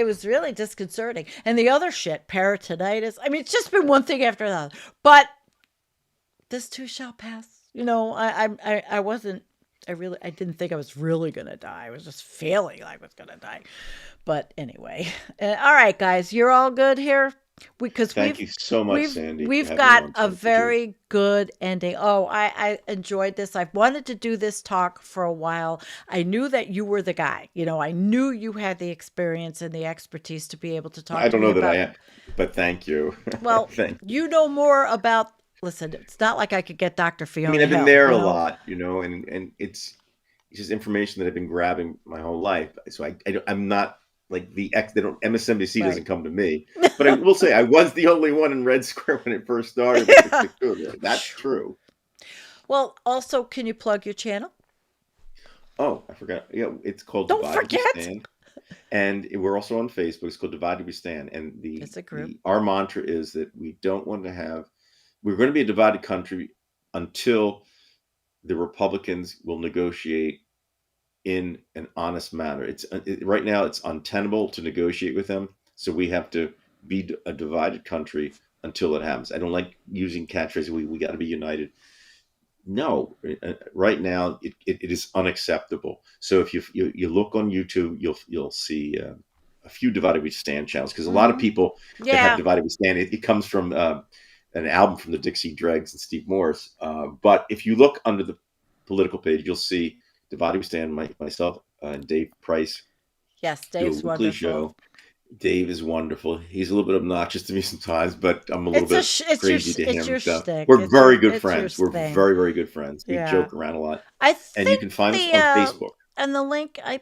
was really disconcerting. And the other shit, peritonitis. I mean, it's just been one thing after another. But this too shall pass. I didn't think I was really going to die. I was just feeling like I was going to die. But anyway. All right, guys, you're all good here? Thank you so much, Sandy. We've got a very good ending. Oh, I enjoyed this. I've wanted to do this talk for a while. I knew that you were the guy. I knew you had the experience and the expertise to be able to talk. I don't know that I am, but thank you. Well, you know more about. Listen, it's not like I could get Dr. Fiona. I mean, I've been there a lot, and it's just information that I've been grabbing my whole life. So I'm not. MSNBC doesn't come to me, but I will say I was the only one in Red Square when it first started. That's true. Well, also, can you plug your channel? Oh, I forgot. Yeah, it's called Don't Divided forget. We Stand. And we're also on Facebook. It's called Divided We Stand. And it's a group. Our mantra is that we're going to be a divided country until the Republicans will negotiate in an honest manner. Right now it's untenable to negotiate with them, so we have to be a divided country until it happens. I don't like using catchphrases. We got to be united. No, right now it is unacceptable. So if you look on YouTube, you'll see a few Divided We Stand channels, because a lot of people that have Divided We Stand, it comes from an album from the Dixie Dregs and Steve Morse. But if you look under the political page, you'll see Divided We Stand, myself, and Dave Price Yes, do a Dave's weekly wonderful. show. Dave is wonderful. He's a little bit obnoxious to me sometimes, but I'm a little bit crazy to him. It's your shtick. We're very good it's friends. your We're thing. very, very good friends. We Yeah. joke around a lot. I And you think can find us on Facebook. and the link, I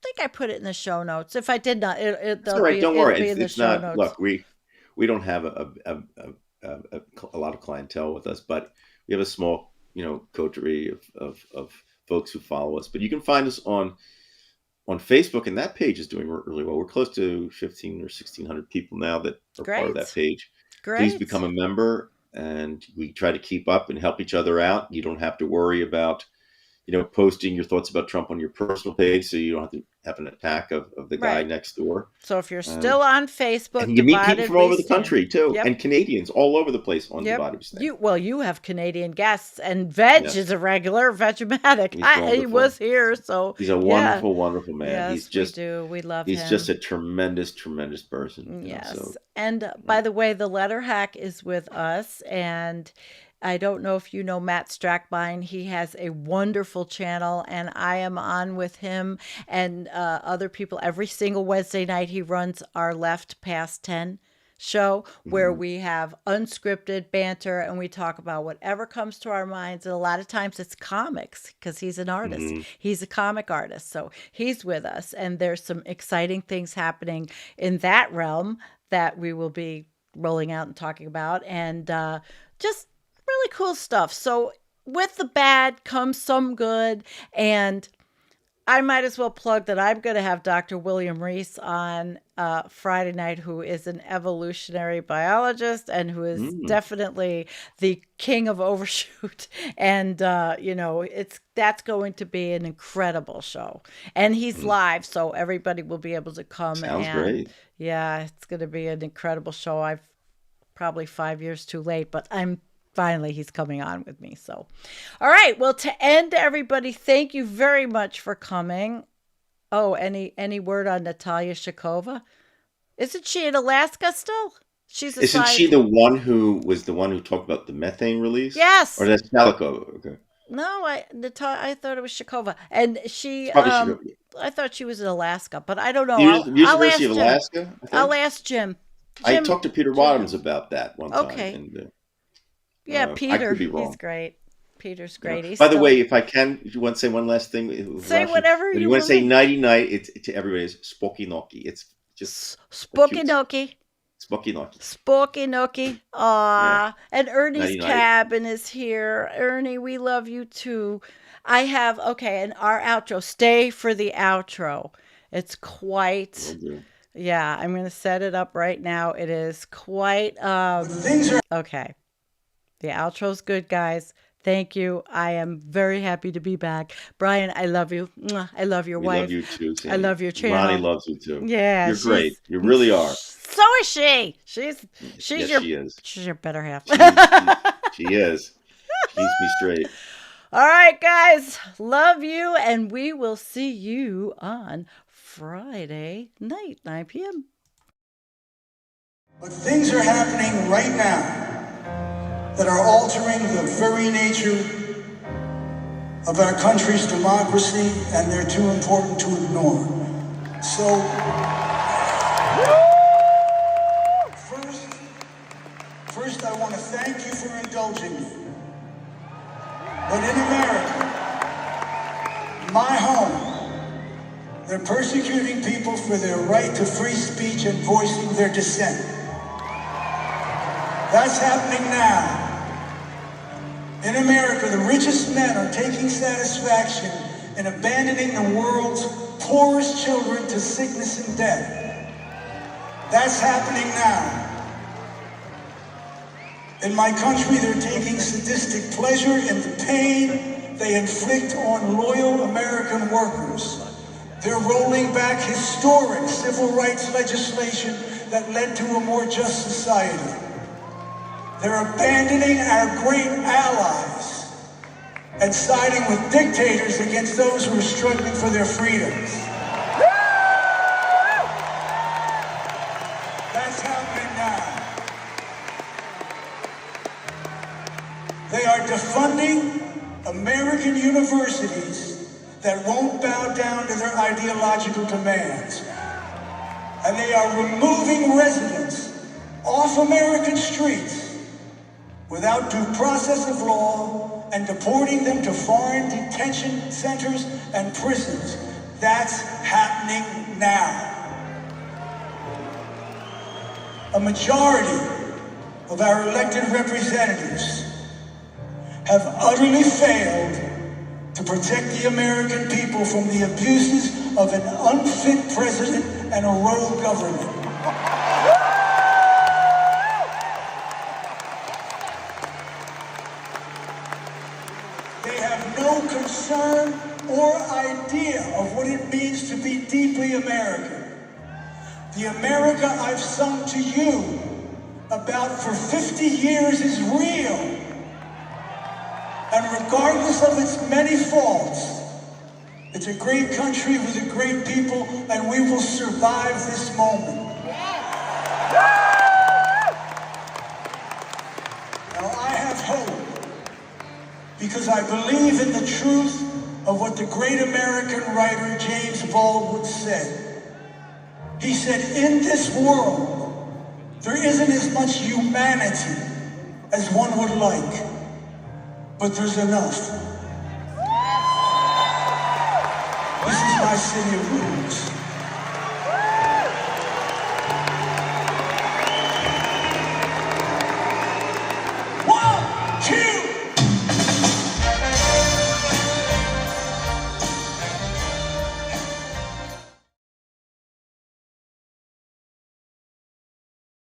think I put it in the show notes. If I did not, That's all right. Don't worry. in the It's show not. notes. Look, we don't have a lot of clientele with us, but we have a small, coterie of folks who follow us. But you can find us on Facebook, and that page is doing really well. We're close to 1,500 or 1,600 people now that are part of that page. Great. Please become a member, and we try to keep up and help each other out. You don't have to worry about, posting your thoughts about Trump on your personal page, so you don't have to have an attack of the guy next door. So if you're still on Facebook, and you meet people from all over the country too, and Canadians all over the place on Divided We Stand. You have Canadian guests, and Veg is a regular Vegematic. He was here, so he's a wonderful, wonderful man. Yes, we love him. He's just a tremendous, tremendous person. Yes, and by the way, the letter hack is with us, and I don't know if you know Matt Strackbine. He has a wonderful channel, and I am on with him and other people every single Wednesday night. He runs our Left Past 10 show where we have unscripted banter and we talk about whatever comes to our minds. And a lot of times it's comics because he's an artist. He's a comic artist. So he's with us, and there's some exciting things happening in that realm that we will be rolling out and talking about, and just really cool stuff. So with the bad comes some good, and I might as well plug that I'm going to have Dr. William Reese on Friday night, who is an evolutionary biologist and who is definitely the king of overshoot. And, that's going to be an incredible show. And he's live, so everybody will be able to come. Sounds great. Yeah, it's going to be an incredible show. I've probably 5 years too late, but finally he's coming on with me. So, all right. Well, to end, everybody, thank you very much for coming. Oh, any word on Natalia Shakova? Isn't she in Alaska still? Isn't she the one who talked about the methane release? Yes. Or that's Shalikova? Okay. No, I thought it was Shakova, and she. I thought she was in Alaska, but I don't know. University of Alaska. I'll ask Jim. I talked to Peter Wadhams about that one time. Okay. And, Peter. I could be wrong. He's great. Peter's great. By the way, if I can, you want to say one last thing? Say whatever you want. You want to say nighty night? It's to everybody. It's Spoky Noki. It's just Spoky Noki. Spoky Noki. Spoky Noki. Aw. Yeah. And Ernie's Nighty night. cabin is here. Ernie, we love you too. I have and our outro. Stay for the outro. It's quite. Yeah, I'm going to set it up right now. It is quite. Okay. The outro's good, guys. Thank you. I am very happy to be back. Brian, I love you. I love your wife. I love you too, Sandy. I love your channel. Ronnie loves you too. Yeah. You're great. You really are. So is she. She is. She's your better half. She is. Keeps me straight. All right, guys. Love you, and we will see you on Friday night, 9 p.m. But things are happening right now that are altering the very nature of our country's democracy, and they're too important to ignore. So, first I want to thank you for indulging me. But in America, my home, they're persecuting people for their right to free speech and voicing their dissent. That's happening now. In America, the richest men are taking satisfaction in abandoning the world's poorest children to sickness and death. That's happening now. In my country, they're taking sadistic pleasure in the pain they inflict on loyal American workers. They're rolling back historic civil rights legislation that led to a more just society. They're abandoning our great allies and siding with dictators against those who are struggling for their freedoms. That's happening now. They are defunding American universities that won't bow down to their ideological demands. And they are removing residents off American streets without due process of law and deporting them to foreign detention centers and prisons. That's happening now. A majority of our elected representatives have utterly failed to protect the American people from the abuses of an unfit president and a rogue government. They have no concern or idea of what it means to be deeply American. The America I've sung to you about for 50 years is real. And regardless of its many faults, it's a great country with a great people, and we will survive this moment. Now, I have hope because I believe in the truth of what the great American writer James Baldwin said. He said, in this world, there isn't as much humanity as one would like, but there's enough. This is my city of roots.